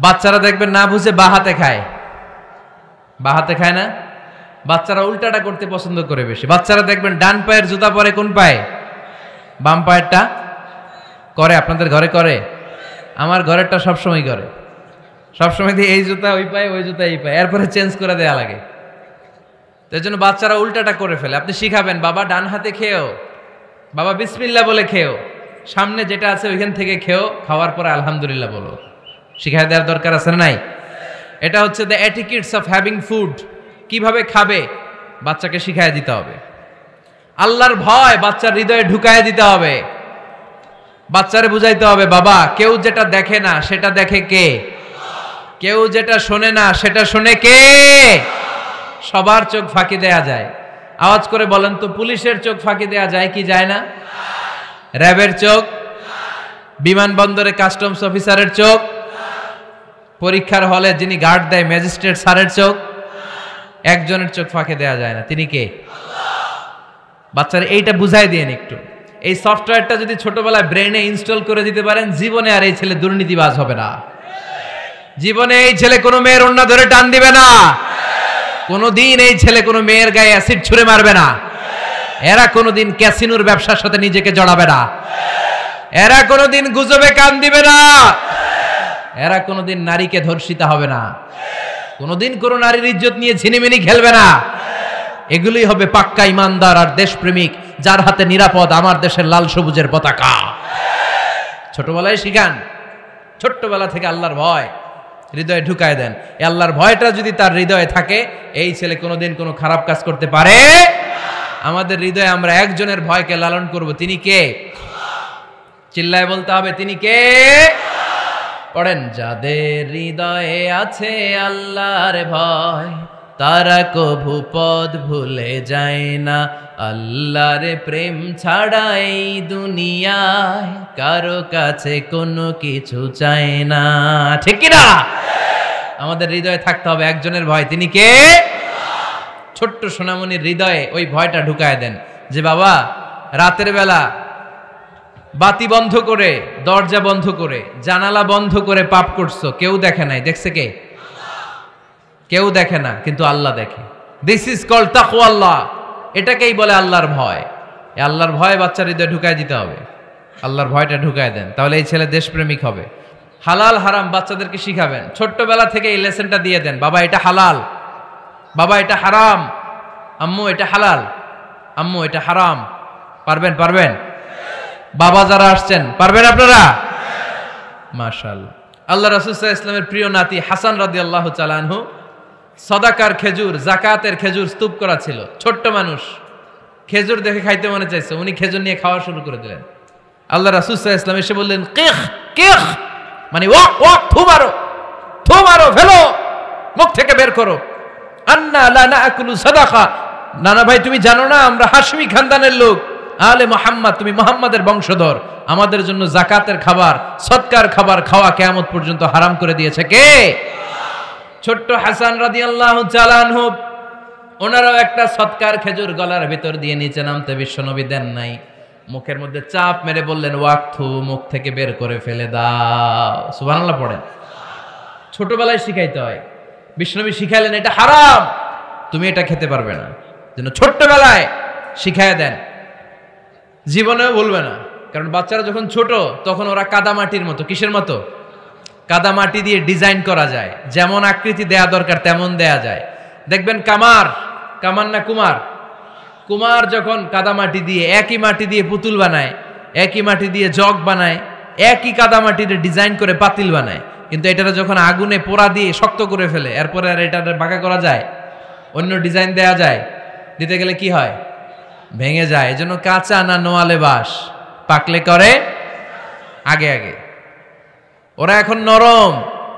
বাচ্চারা দেখবেন না বুঝে বা হাতে খায়, বা হাতে খায় না। বাচ্চারা উল্টাটা করতে পছন্দ করে বেশি। বাচ্চারা দেখবেন ডান পায়ের জুতা পরে কোন পায়ে? বাম পায়েরটা করে। আপনাদের ঘরে করে? আমার ঘরেরটা সবসময় করে। সবসময় দিয়ে এই জুতা ওই পায়ে, ওই জুতা এই পায়ে, এরপরে চেঞ্জ করে দেয়া লাগে। তার জন্য বাচ্চারা উল্টাটা করে ফেলে। আপনি শিখাবেন, বাবা ডান হাতে খেয়েও, বাবা বিসমিল্লাহ বলে খেয়েও, সামনে যেটা আছে ওইখান থেকে খেয়েও, খাওয়ার পরে আলহামদুলিল্লাহ বলো। শিখাই দেওয়ার দরকার আছে না নাই? এটা হচ্ছে the etiquettes of having food. কিভাবে খাবে বাচ্চাকে শিখাই দিতে হবে। আল্লাহর ভয় বাচ্চার হৃদয়ে ঢুকায় দিতে হবে। বাচ্চারে বুঝাইতে হবে, বাবা কেউ যেটা দেখে না সেটা দেখে কে? কেউ যেটা শোনে না সেটা শোনে কে? সবার চোখ ফাঁকি দেয়া যায়। আওয়াজ করে বলেন তো, পুলিশের চোখ ফাঁকি দেয়া যায় কি যায় না? র্যাবের চোখ, বিমানবন্দরে কাস্টমস অফিসারের চোখ, পরীক্ষার হলে যিনি গার্ড দেয় ম্যাজিস্ট্রেট স্যারের চোখ, একজনের চোখ ফাঁকি দেয়া যায় না। তিনি কে? বাচ্চারা এইটা বুঝাই দিয়েন একটু। এই সফটওয়্যারটা যদি ছোটবেলায় ব্রেনে ইনস্টল করে দিতে পারেন, জীবনে আর এই ছেলে দুর্নীতিবাজ হবে না। জীবনে এই ছেলে কোনো মেয়ের ওড়না ধরে টান দিবে না। কোনোদিন এই ছেলে কোনো মেয়ের গায়ে অ্যাসিড ছুঁড়ে মারবে না। এরা কোনোদিন ক্যাসিনোর ব্যবসার সাথে নিজেকে জড়াবে না। এরা কোনোদিন গুজবে কান দিবে না। এরা কোনোদিন নারীকে ধর্ষিতা হবে না। কোনোদিন কোনো নারীর ইজ্জত নিয়ে ছিনিমিনি খেলবে না। এগুলোই হবে পাক্কা ইমানদার আর দেশপ্রেমিক, যার হাতে নিরাপদ আমার দেশের লাল সবুজের পতাকা। ছোটবেলায় শিখান, ছোট্টবেলা থেকে আল্লাহর ভয় হৃদয়ে ঢুকায় দেন। এই আল্লাহর ভয়টা যদি তার হৃদয়ে থাকে, এই ছেলে কোনোদিন কোনো খারাপ কাজ করতে পারে। আমাদের হৃদয়ে আমরা একজনের ভয়কে লালন করব, তিনি কে? চিল্লায় বলতে হবে, তিনি কে? পড়েন, যাদের হৃদয়ে আছে আল্লাহর ভয়, তারা কভু পথ ভুলে যায় না। আল্লাহর প্রেম ছাড়া এই দুনিয়ায় কারো কাছে কোনো কিছু চায় না। ঠিক কি না? আমাদের হৃদয়ে থাকতে হবে একজনের ভয়, তিনি কে? ছোট্ট সোনামণির হৃদয়ে ওই ভয়টা ঢুকায় দেন যে বাবা, রাতের বেলা বাতি বন্ধ করে, দরজা বন্ধ করে, জানালা বন্ধ করে পাপ করছো, কেউ দেখে নাই। দেখছে কে? কেউ দেখে না, কিন্তু আল্লাহ দেখে। দিস ইজ কল্ড তাকওয়াল্লাহ। এটাকেই বলে আল্লাহর ভয়। এই আল্লাহর ভয় বাচ্চার হৃদয়ে ঢুকায় দিতে হবে। আল্লাহর ভয়টা ঢুকায় দেন, তাহলে এই ছেলে দেশপ্রেমিক হবে। হালাল হারাম বাচ্চাদেরকে শিখাবেন, ছোট্টবেলা থেকে এই লেসনটা দিয়ে দেন। বাবা এটা হালাল, বাবা এটা হারাম, আম্মু এটা হালাল, আম্মু এটা হারাম। পারবেন? পারবেন? বাবা যারা আসছেন, পারবেন আপনারা? মাশাআল্লাহ। আল্লাহ রাসূল সাল্লাল্লাহু আলাইহি ওয়াসাল্লামের প্রিয় নাতি হাসান রাদিয়াল্লাহু তাআলা আনহু সাদাকার খেজুর, জাকাতের খেজুর স্তূপ করা ছিল। ছোট্ট মানুষ, খেজুর দেখে খাইতে মনে চাইছে, উনি খেজুর নিয়ে খাওয়া শুরু করে দিলেন। আল্লাহ রাসূল সাল্লাল্লাহু আলাইহি ওয়াসাল্লাম এসে বললেন, কিখ কিখ, মানে ওয়াক ওয়াক, থু মারো, ফেলো, মুখ থেকে বের করো। আন্না লা নাকুলু সাদাকা, নানা ভাই তুমি জানো না আমরা হাশমি খানদানের লোক, আলে মুহাম্মদ, তুমি মুহাম্মাদের বংশধর, আমাদের জন্য যাকাতের খাবার, সদকার খাবার খাওয়া কিয়ামত পর্যন্ত হারাম করে দিয়েছে কে? ছোট্ট হাসান রাদিয়াল্লাহু তাআলা আনহু, ওনারও একটা সদকার খেজুর গলার ভিতর দিয়ে নিচে নামতে বিশ্বনবী দেন নাই। মুখের মধ্যে চাপ মেরে বললেন, ওয়াক্থু, মুখ থেকে বের করে ফেলে দাও। সুবহানাল্লাহ পড়েন। ছোটবেলায় শিখাইতে হয়। বিশ্বনবী শিখাইলেন এটা হারাম, তুমি এটা খেতে পারবে না, যেন ছোট্টবেলায় শিখায় দেন, জীবনেও বলবে না। কারণ বাচ্চারা যখন ছোট তখন ওরা কাদামাটির মতো। কিসের মতো? কাদামাটি দিয়ে ডিজাইন করা যায়, যেমন আকৃতি দেয়া দরকার তেমন দেয়া যায়। দেখবেন কামার না কুমার যখন কাদামাটি দিয়ে, একই মাটি দিয়ে পুতুল বানায়, একই মাটি দিয়ে জগ বানায়, একই কাদামাটির ডিজাইন করে পাতিল বানায়, কিন্তু এটা যখন আগুনে পোড়া দিয়ে শক্ত করে ফেলে, এরপরে আর এটা বাঁকা করা যায়, অন্য ডিজাইন দেয়া যায়, দিতে গেলে কি হয়? ভেঙে যায়। এজন্য কাঁচা না নোয়ালে বাস, পাকলে করে আগে। ওরা এখন নরম,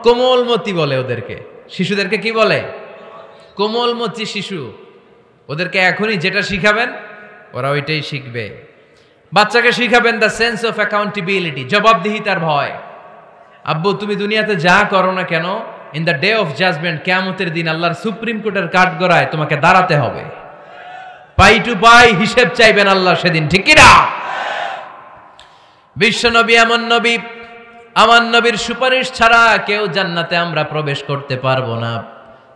কোমলমতি বলে ওদেরকে। শিশুদেরকে কি বলে? কোমলমতি শিশু। ওদেরকে এখনই যেটা শিখাবেন ওরা ওইটাই শিখবে। বাচ্চাকে শিখাবেন দ্য সেন্স অফ অ্যাকাউন্টেবিলিটি, জবাবদিহিতার ভয়। আব্বু তুমি দুনিয়াতে যা করো না কেন, in the day of judgement, কিয়ামতের দিন আল্লাহর সুপ্রিম কোর্টের কাঠগড়ায় তোমাকে দাঁড়াতে হবে। পাই টু পাই হিসেব চাইবেন আল্লাহ সেদিন। ঠিক কি না? বিশ্ব নবী এমন নবী, আমার নবীর সুপারিশ ছাড়া কেউ জান্নাতে আমরা প্রবেশ করতে পারবো না।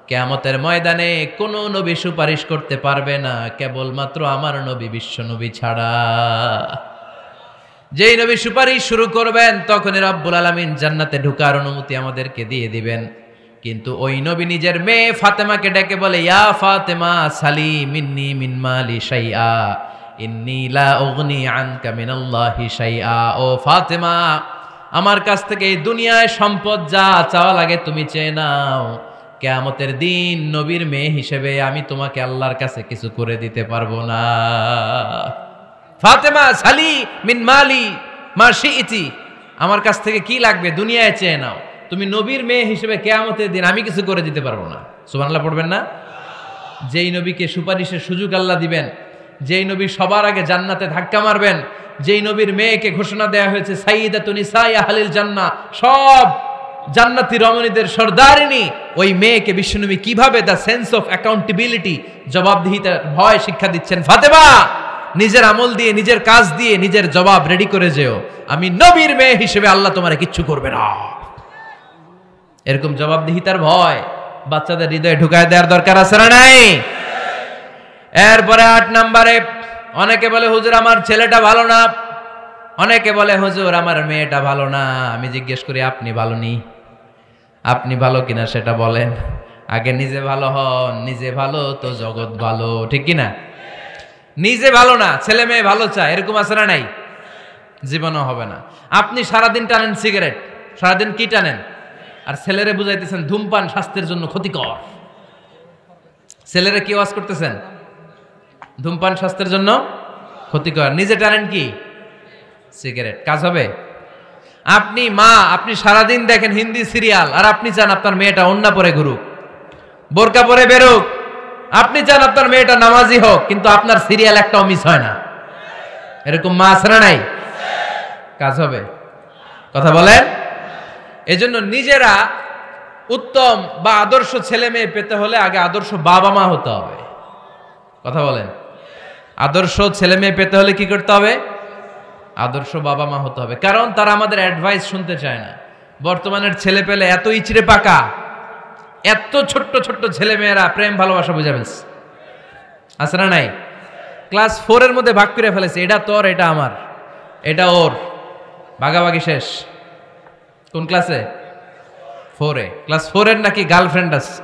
কিয়ামতের ময়দানে কোনো নবী সুপারিশ করতে পারবে না, কেবলমাত্র আমার নবী বিশ্ব নবী ছাড়া। যেই নবী সুপারিশ শুরু করবেন তখনই রব্বুল আলামিন জান্নাতে ঢোকার অনুমতি আমাদেরকে দিয়ে দিবেন। কিন্তু ওই নবী নিজের মেয়ে ফাতেমাকে ডেকে বলে, ইয়া ফাতেমা সালি মিন্নি মিন মালি শাইআ ইন্নী লা উগনি আনকা মিনাল্লাহি শাইআ। ও ফাতেমা, আমার কাছ থেকে এই দুনিয়ায় সম্পদ যা চাওয়া লাগে তুমি চেয়ে নাও, কিয়ামতের দিন নবীর মেয়ে হিসেবে আমি তোমাকে আল্লাহর কাছে কিছু করে দিতে পারবো না। ফাতেমা সালি মিন মালি মা শিইতি, আমার কাছ থেকে কি লাগবে দুনিয়ায় চেয়ে নাও, তুমি নবীর মেয়ে হিসেবে কিয়ামতের দিন আমি কিছু করে দিতে পারবো না। সুবহানাল্লাহ পড়বেন না? যেই নবীকে সুপারিশের সুযোগ আল্লাহ দিবেন, যেই নবী সবার আগে জান্নাতে ধাক্কা মারবেন, যেই নবীর মেয়েকে ঘোষণা দেয়া হয়েছে সাইয়্যিদাতুন নিসাই আহলিল জান্নাহ, সব জান্নাতি রমণীদের সর্দারিনী, ওই মেয়েকে বিশ্বনবী কিভাবে দ্য সেন্স অফ অ্যাকাউন্টেবিলিটি, জবাবদিহিতার ভয় শিক্ষা দিচ্ছেন। ফাতেমা, নিজের আমল দিয়ে, নিজের কাজ দিয়ে নিজের জবাব রেডি করে যেও, আমি নবীর মেয়ে হিসেবে আল্লাহ তোমারে কিচ্ছু করবে না। এরকম জবাবদিহিতার ভয় বাচ্চাদের হৃদয়ে ঢুকায় দেওয়ার দরকার আছে না নাই? এরপরে 8 নম্বরে, অনেকে বলে হুজুর আমার ছেলেটা ভালো না, অনেকে বলে হুজুর আমার মেয়েটা ভালো না। আমি জিজ্ঞেস করি আপনি ভালো নি? আপনি ভালো কিনা সেটা বলেন। আগে নিজে ভালো হন, নিজে ভালো তো জগৎ ভালো। ঠিক কিনা? নিজে ভালো না, ছেলে মেয়ে ভালো চায়, এরকম আছে না নাই? জীবনও হবে না। আপনি সারাদিন টানেন সিগারেট, সারাদিন কি টানেন, আর ছেলেরে বুঝাইতেছেন ধূমপান স্বাস্থ্যের জন্য ক্ষতিকর। ছেলেরে কি ওয়াজ করতেছেন? ধূমপান স্বাস্থ্যের জন্য ক্ষতিকর। নিজে টানেন কি? সিগারেট। কাজ হবে? আপনি মা, আপনি সারাদিন দেখেন হিন্দি সিরিয়াল, আর আপনি চান আপনার মেয়েটা ওন্না পরে ঘুরুক, বোরকা পরে বেরোক। আপনি চান আপনার মেয়েটা নামাজি হোক, কিন্তু আপনার সিরিয়াল একটাও মিস হয় না। এরকম মা আছে না নাই? কাজ হবে? কথা বলেন। এজন্য নিজেরা উত্তম বা আদর্শ ছেলে মেয়ে পেতে হলে আগে আদর্শ বাবা মা হতে হবে। কথা বলেন। আদর্শ ছেলে মেয়ে পেতে হলে কি করতে হবে? আদর্শ বাবা মা হতে হবে। কারণ তারা আমাদের অ্যাডভাইস শুনতে চায় না। বর্তমানের ছেলে পেলে এত ইচড়ে পাকা, এত ছোট্ট ছোট্ট ছেলে মেয়েরা প্রেম ভালোবাসা বুঝে ফেলছে, আছে না নাই? ক্লাস 4 এর মধ্যে ভাগ করে ফেলেছে, এটা তোর, এটা আমার, এটা ওর, ভাগাভাগি শেষ। কোন ক্লাসে? 4 এ। ক্লাস 4 এর নাকি গার্লফ্রেন্ড আছে,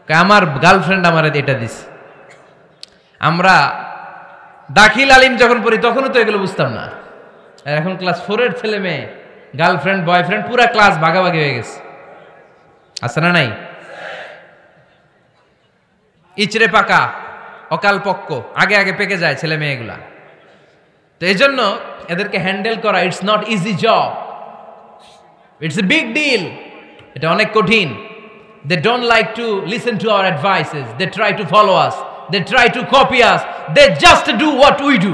আমার গার্লফ্রেন্ড আমার এটা দিস। আমরা দাখিল আলিম যখন পড়ি তখনও তো এগুলো বুঝতাম না। আর এখন ক্লাস 4 এর ছেলে মেয়ে গার্লফ্রেন্ড বয়ফ্রেন্ড পুরা ক্লাস ভাগাভাগি হয়ে গেছে, আছে না নাই? ইচড়ে পাকা, অকাল পক্ক, আগে আগে পেকে যায় ছেলে মেয়েগুলা। তো এই জন্য এদেরকে হ্যান্ডেল করা it's not easy job, it's a big deal. এটা অনেক কঠিন। They don't like to listen to our advices, they try to follow us, they try to copy us, they just do what we do.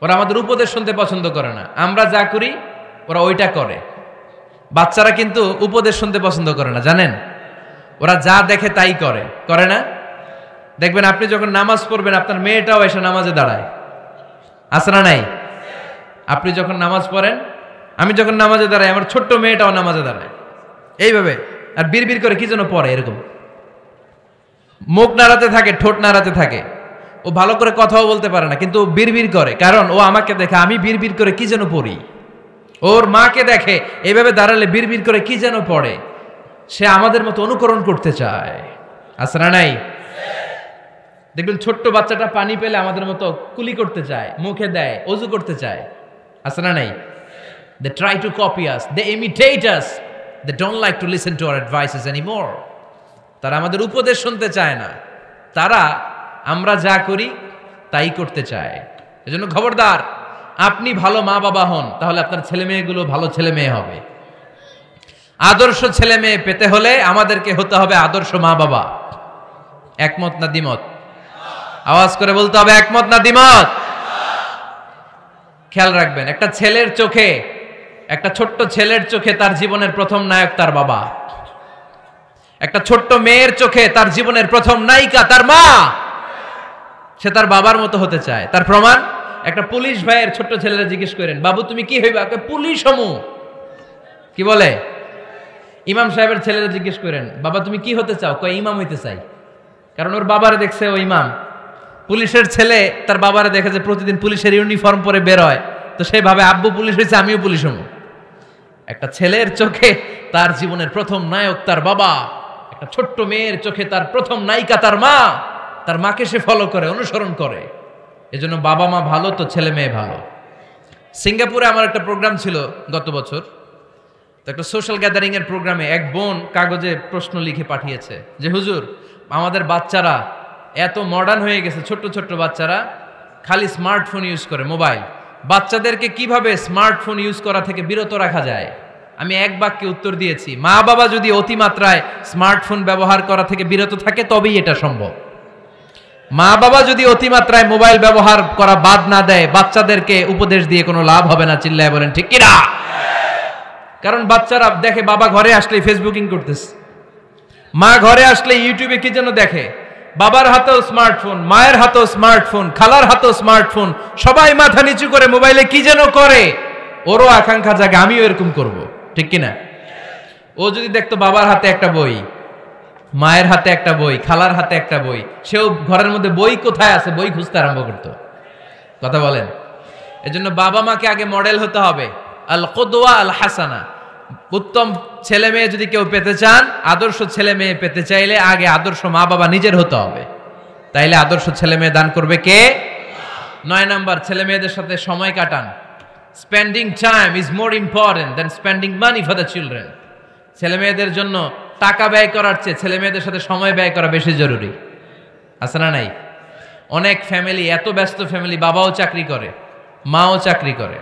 ওরা আমাদের উপদেশ শুনতে পছন্দ করে না, আমরা যা করি ওরা ওইটা করে। বাচ্চারা কিন্তু উপদেশ শুনতে পছন্দ করে না, জানেন? ওরা যা দেখে তাই করে, করে না? দেখবেন আপনি যখন নামাজ পড়বেন আপনার মেয়েটাও এসে নামাজে দাঁড়ায়, আছে না নাই? আপনি যখন নামাজ পড়েন, আমি যখন নামাজে দাঁড়াই, আমার ছোট্ট মেয়েটাও নামাজে দাঁড়ায় এইভাবে, আর বিড়বিড় করে কি যেন পড়ে, এরকম মুখ নাড়াতে থাকে, ঠোঁট নাড়াতে থাকে। ও ভালো করে কথাও বলতে পারে না, কিন্তু বিড়বিড় করে, কারণ ও আমাকে দেখে আমি বিড়বিড় করে কি যেন পড়ি। ওর মাকে দেখে এইভাবে দাঁড়ালে বিড়বিড় করে কি যেন পড়ে। সে আমাদের মতো অনুকরণ করতে চায়, আছে না নাই? দেখবেন ছোট্ট বাচ্চাটা পানি পেলে আমাদের মতো কুলি করতে চায়, মুখে দেয়, ওযু করতে চায়, আছে না নাই? They try to copy us, they imitate us, they don't like to listen to our advices anymore. তারা আমাদের উপদেশ শুনতে চায় না, তারা আমরা যা করি তাই করতে চায়। এজন্য খবরদার, আপনি ভালো মা বাবা হন, তাহলে আপনার ছেলে মেয়েগুলো ভালো ছেলে মেয়ে হবে। আদর্শ ছেলে মেয়ে পেতে হলে আমাদেরকে হতে হবে আদর্শ মা বাবা। একমত না দ্বিমত? আওয়াজ করে বলতে হবে, একমত না দ্বিমত? খেয়াল রাখবেন, একটা ছেলের চোখে, একটা ছোট্ট ছেলের চোখে তার জীবনের প্রথম নায়ক তার বাবা। একটা ছোট্ট মেয়ের চোখে তার জীবনের প্রথম নায়িকা তার মা। সে তার বাবার মতো হতে চায়। তার প্রমাণ, একটা পুলিশ ভাইয়ের ছোট্ট ছেলেরা জিজ্ঞেস করেন, বাবু তুমি কি হইবা? পুলিশ হমু। কি বলে? ইমাম সাহেবের ছেলেরা জিজ্ঞেস করেন, বাবা তুমি কি হতে চাও? কয় ইমাম হইতে চাই। কারণ ওর বাবারে দেখছে ও ইমাম। পুলিশের ছেলে তার বাবারে দেখে যে প্রতিদিন পুলিশের ইউনিফর্ম পরে বের হয়, তো সে ভাবে আব্বু পুলিশ হয়েছে, আমিও পুলিশ হমু। একটা ছেলের চোখে তার জীবনের প্রথম নায়ক তার বাবা, একটা ছোট্ট মেয়ের চোখে তার প্রথম নায়িকা তার মা। তার মাকে সে ফলো করে, অনুসরণ করে। এজন্য বাবা মা ভালো তো ছেলে মেয়ে ভালো। সিঙ্গাপুরে আমার একটা প্রোগ্রাম ছিল গত বছর, তো একটা সোশ্যাল গ্যাদারিং এর প্রোগ্রামে এক বোন কাগজে প্রশ্ন লিখে পাঠিয়েছে যে হুজুর, আমাদের বাচ্চারা এত মডার্ন হয়ে গেছে, ছোট্ট ছোট্ট বাচ্চারা খালি স্মার্টফোন ইউজ করে, মোবাইল। বাচ্চাদেরকে কিভাবে স্মার্টফোন ইউজ করা থেকে বিরত রাখা যায়? আমি এক বাক্যে উত্তর দিয়েছি, মা বাবা যদি অতিমাত্রায় স্মার্টফোন ব্যবহার করা থেকে বিরত থাকে তবেই এটা সম্ভব। মা বাবা যদি অতিমাত্রায় মোবাইল ব্যবহার করা বাদ না দেয়, বাচ্চাদেরকে উপদেশ দিয়ে কোনো লাভ হবে না। চিল্লায় বলেন ঠিক কিনা? কারণ বাচ্চারা দেখে বাবা ঘরে আসলে ফেসবুকিং করতেছে, মা ঘরে আসলে ইউটিউবে কি যেন দেখে, বাবার হাতেও স্মার্টফোন, মায়ের হাতেও স্মার্টফোন, খালার হাতেও স্মার্টফোন, সবাই মাথা নিচু করে মোবাইলে কি যেন করে। ওরও আকাঙ্ক্ষা জাগে আমিও এরকম করব, ঠিক কিনা? ও যদি দেখতো বাবার হাতে একটা বই, মায়ের হাতে একটা বই, খালার হাতে একটা বই, সেও ঘরের মধ্যে বই কোথায় আছে বই খুঁজতে আরম্ভ করতো। কথা বলেন। এজন্য বাবা মাকে আগে মডেল হতে হবে, আল কুদওয়া আল হাসানা। উত্তম ছেলে মেয়ে যদি কেউ পেতে চান, আদর্শ ছেলে মেয়ে পেতে চাইলে আগে আদর্শ মা বাবা নিজের হতে হবে। তাইলে আদর্শ ছেলে মেয়ে দান করবে কে? 9 নাম্বার, ছেলে মেয়েদের সাথে সময় কাটান। Spending time is more important than spending money for the children. ছেলে মেয়েদের জন্য টাকা ব্যয় করার চেয়ে ছেলে মেয়েদের সাথে সময় ব্যয় করা বেশি জরুরি, আছে না নাই? অনেক ফ্যামিলি, এত ব্যস্ত ফ্যামিলি, বাবাও চাকরি করে, মাও চাকরি করে,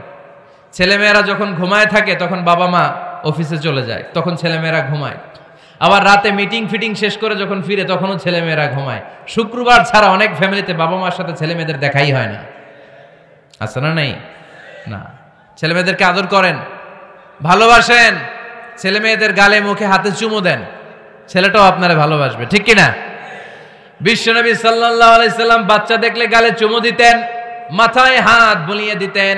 ছেলেমেয়েরা যখন ঘুমায় থাকে তখন বাবা মা অফিসে চলে যায়, তখন ছেলেমেয়েরা ঘুমায়। আবার রাতে মিটিং ফিটিং শেষ করে যখন ফিরে তখনও ছেলেমেয়েরা ঘুমায়। শুক্রবার ছাড়া অনেক ফ্যামিলিতে বাবা মার সাথে ছেলেমেয়েদের দেখাই হয় না। আছে না? নেই না। ছেলেমেয়েদেরকে আদর করেন, ভালোবাসেন, ছেলেমেয়েদের গালে মুখে হাতে চুমু দেন, ছেলেটাও আপনারা ভালোবাসবে, ঠিক কিনা? বিশ্বনবী সাল্লাল্লাহু আলাইহি সাল্লাম বাচ্চা দেখলে গালে চুমু দিতেন, মাথায় হাত বুলিয়ে দিতেন।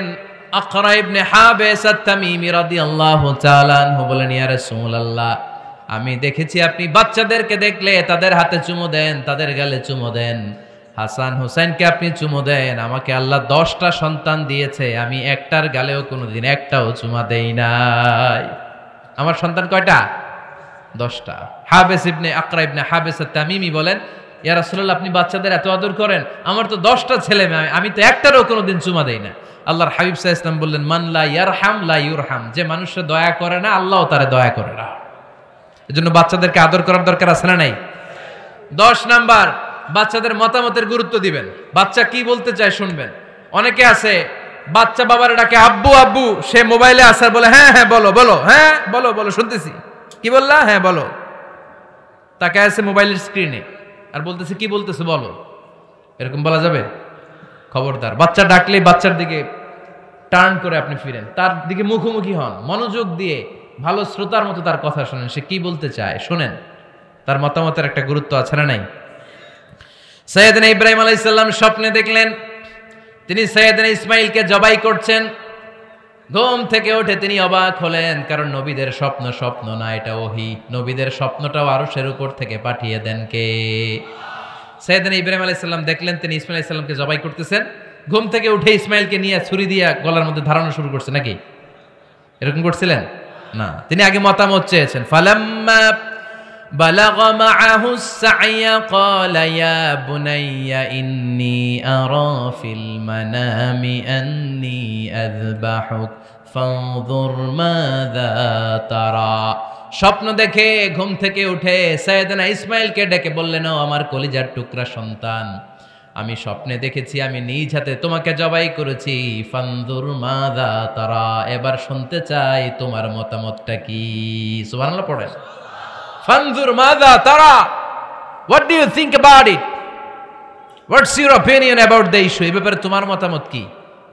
আকরা ইবনে হাবিস আত-তামিমি রাদিয়াল্লাহু তাআলা আনহু বলেন, ইয়া রাসূলুল্লাহ, আমি দেখেছি আপনি বাচ্চাদেরকে দেখলে তাদের হাতে চুমু দেন, তাদের গালে চুমু দেন। হাসান হুসাইনকে আপনি চুমু দেন। আমাকে আল্লাহ 10টা সন্তান দিয়েছে, আমি একটার গালেও কোনোদিন একটাও চুমা দেই নাই। আমার সন্তান কয়টা? 10টা। আকরা ইবনে হাবিস আত-তামিমি বলেন, ইয়া রাসূলুল্লাহ, আপনি বাচ্চাদের এত আদর করেন, আমার তো 10টা ছেলে মেয়ে, আমি তো একটারও কোনোদিন চুমা দেই না। আল্লাহর হাবিব সাল্লাল্লাহু আলাইহি ওয়াসাল্লাম বললেন, মান লা ইয়ারহাম লা ইউরহাম, যে মানুষের দয়া করে না আল্লাহও তারে দয়া করে না। এজন্য বাচ্চাদেরকে আদর করার দরকার আছে না নাই? 10 নাম্বার, বাচ্চাদের মতামতের গুরুত্ব দিবেন। বাচ্চা কি বলতে চায় শুনবেন। অনেকে আছে বাচ্চা বাবারে ডাকে আব্বু আব্বু, সে মোবাইলে আসার বলে হ্যাঁ হ্যাঁ বলো বলো, হ্যাঁ বলো বলো শুনতেছি, কি বললা, হ্যাঁ বলো। তাকে আছে মোবাইলের স্ক্রিনে আর বলতেছে কি বলতেছে বলো। এরকম বলা যাবে? খবরদার। বাচ্চা ডাকলে বাচ্চার দিকে টার্ন করে আপনি ফিরেন, তার দিকে মুখোমুখি হন, মনোযোগ দিয়ে ভালো শ্রোতার মতো তার কথা শোনেন, সে কি বলতে চায় শোনেন। তার মতামতের একটা গুরুত্ব আছে না নাই? সাইয়েদনা ইব্রাহিম আলাইহিস সালাম স্বপ্নে দেখলেন তিনি সাইয়েদনা ইসমাইলকে জবাই করছেন। ঘুম থেকে উঠে তিনি অবাক হলেন, কারণ নবীদের স্বপ্ন স্বপ্ন না, এটা ওহী। নবীদের স্বপ্নটাও আরশের উপর থেকে পাঠিয়ে দেন কে? সাইয়েদনা ইব্রাহিম আলাইহিস সালাম দেখলেন তিনি ইসমাইল আলাইহিস সালামকে জবাই করতেছেন। ঘুম থেকে উঠে ইসমাইলকে নিয়ে ছুরি দিয়ে গলার মধ্যে ধারানো শুরু করছে নাকি? এরকম করছিলেন না, তিনি আগে মতামত চেয়েছেন। ফালাম্মা বালাগা মাআহুস সা'য়া ক্বালা ইয়া বুনাইয়া ইন্নী আরা ফিল মানামি আন্নী আযবাহুক ফানজুর মাযা তারা। স্বপ্ন দেখে ঘুম থেকে উঠে সাইয়েদনা ইসমাইলকে ডেকে বললেন, ও আমার কলিজার টুকরা সন্তান, আমি স্বপ্নে দেখেছি আমি নিজ হাতে তোমাকে জবাই করেছি। ফানজুর মাযা তারা, এবার শুনতে চাই তোমার মতামতটা কি। সুবহানাল্লাহ পড়েন। ফানজুর মাযা তারা, what do you think about it, what's your opinion about the issue, এই ব্যাপারে তোমার মতামত কি?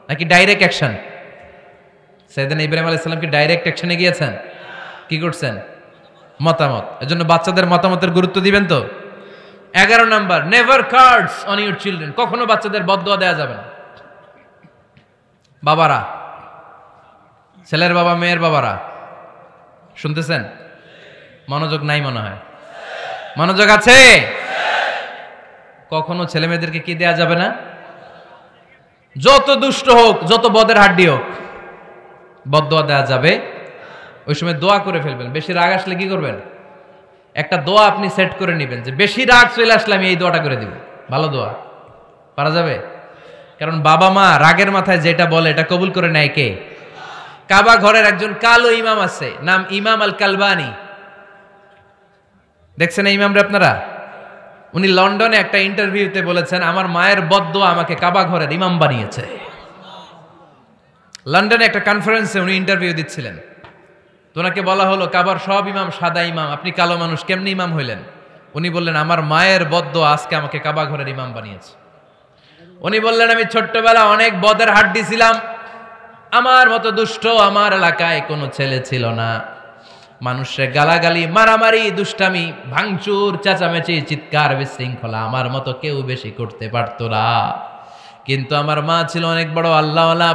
নাকি ডাইরেক্ট অ্যাকশন? সাইয়েদনা ইব্রাহিম আলাইহিস সালাম কি ডাইরেক্ট অ্যাকশনে গিয়েছেন? কি করছেন? মতামত। এজন্য বাচ্চাদের মতামতের গুরুত্ব দিবেন তো। 11 number, never cards on your children, কখনো বাচ্চাদের বদদোয়া দেওয়া যাবে না। বাবারা, ছেলের বাবা মেয়ের বাবারা শুনতেছেন? মনোযোগ নাই মনে হয়। মনোযোগ আছে? কখনো ছেলে মেয়েদেরকে কি দেয়া যাবে না? যত দুষ্ট হোক, যত বদের হাড্ডি হোক, বদদোয়া দেওয়া যাবে। ওই সময় দোয়া করে ফেলবেন। বেশি রাগ আসলে কি করবেন? একটা দোয়া আপনি সেট করে নেবেন যে বেশি রাগ চলে আসলে আমি এই দোয়াটা করে দিব। ভালো দোয়া পারা যাবে? কারণ বাবা মা রাগের মাথায় যেটা বলে এটা কবুল করে নেয় কে? কাবা ঘরের একজন কালো ইমাম আছে, নাম ইমাম আল কালবানি। দেখছেন এই ইমামরা আপনারা? উনি লন্ডনে একটা ইন্টারভিউতে বলেছেন, আমার মায়ের বদদোয়া আমাকে কাবা ঘরের ইমাম বানিয়েছে। লন্ডনে একটা কনফারেন্সে উনি ইন্টারভিউ দিচ্ছিলেন। তো ওনাকে বলা হলো, কাবার সব ইমাম সাদা ইমাম, আপনি কালো মানুষ, কেমনি ইমাম হইলেন? উনি বললেন, আমার মায়ের বদদোয়া আজকে আমাকে কাবা ঘরের ইমাম বানিয়েছে। উনি বললেন, আমি ছোট্টবেলা অনেক বদের হাড্ডি ছিলাম, আমার মতো দুষ্ট আমার এলাকায় কোনো ছেলে ছিল না। মানুষের গালাগালি, মারামারি, দুষ্টামি, ভাঙচুর, চেঁচামেচি, চিৎকার, বিশৃঙ্খলা আমার মতো কেউ বেশি করতে পারতো না। কিন্তু আমার মা ছিল অনেক বড় আল্লাহওয়ালা।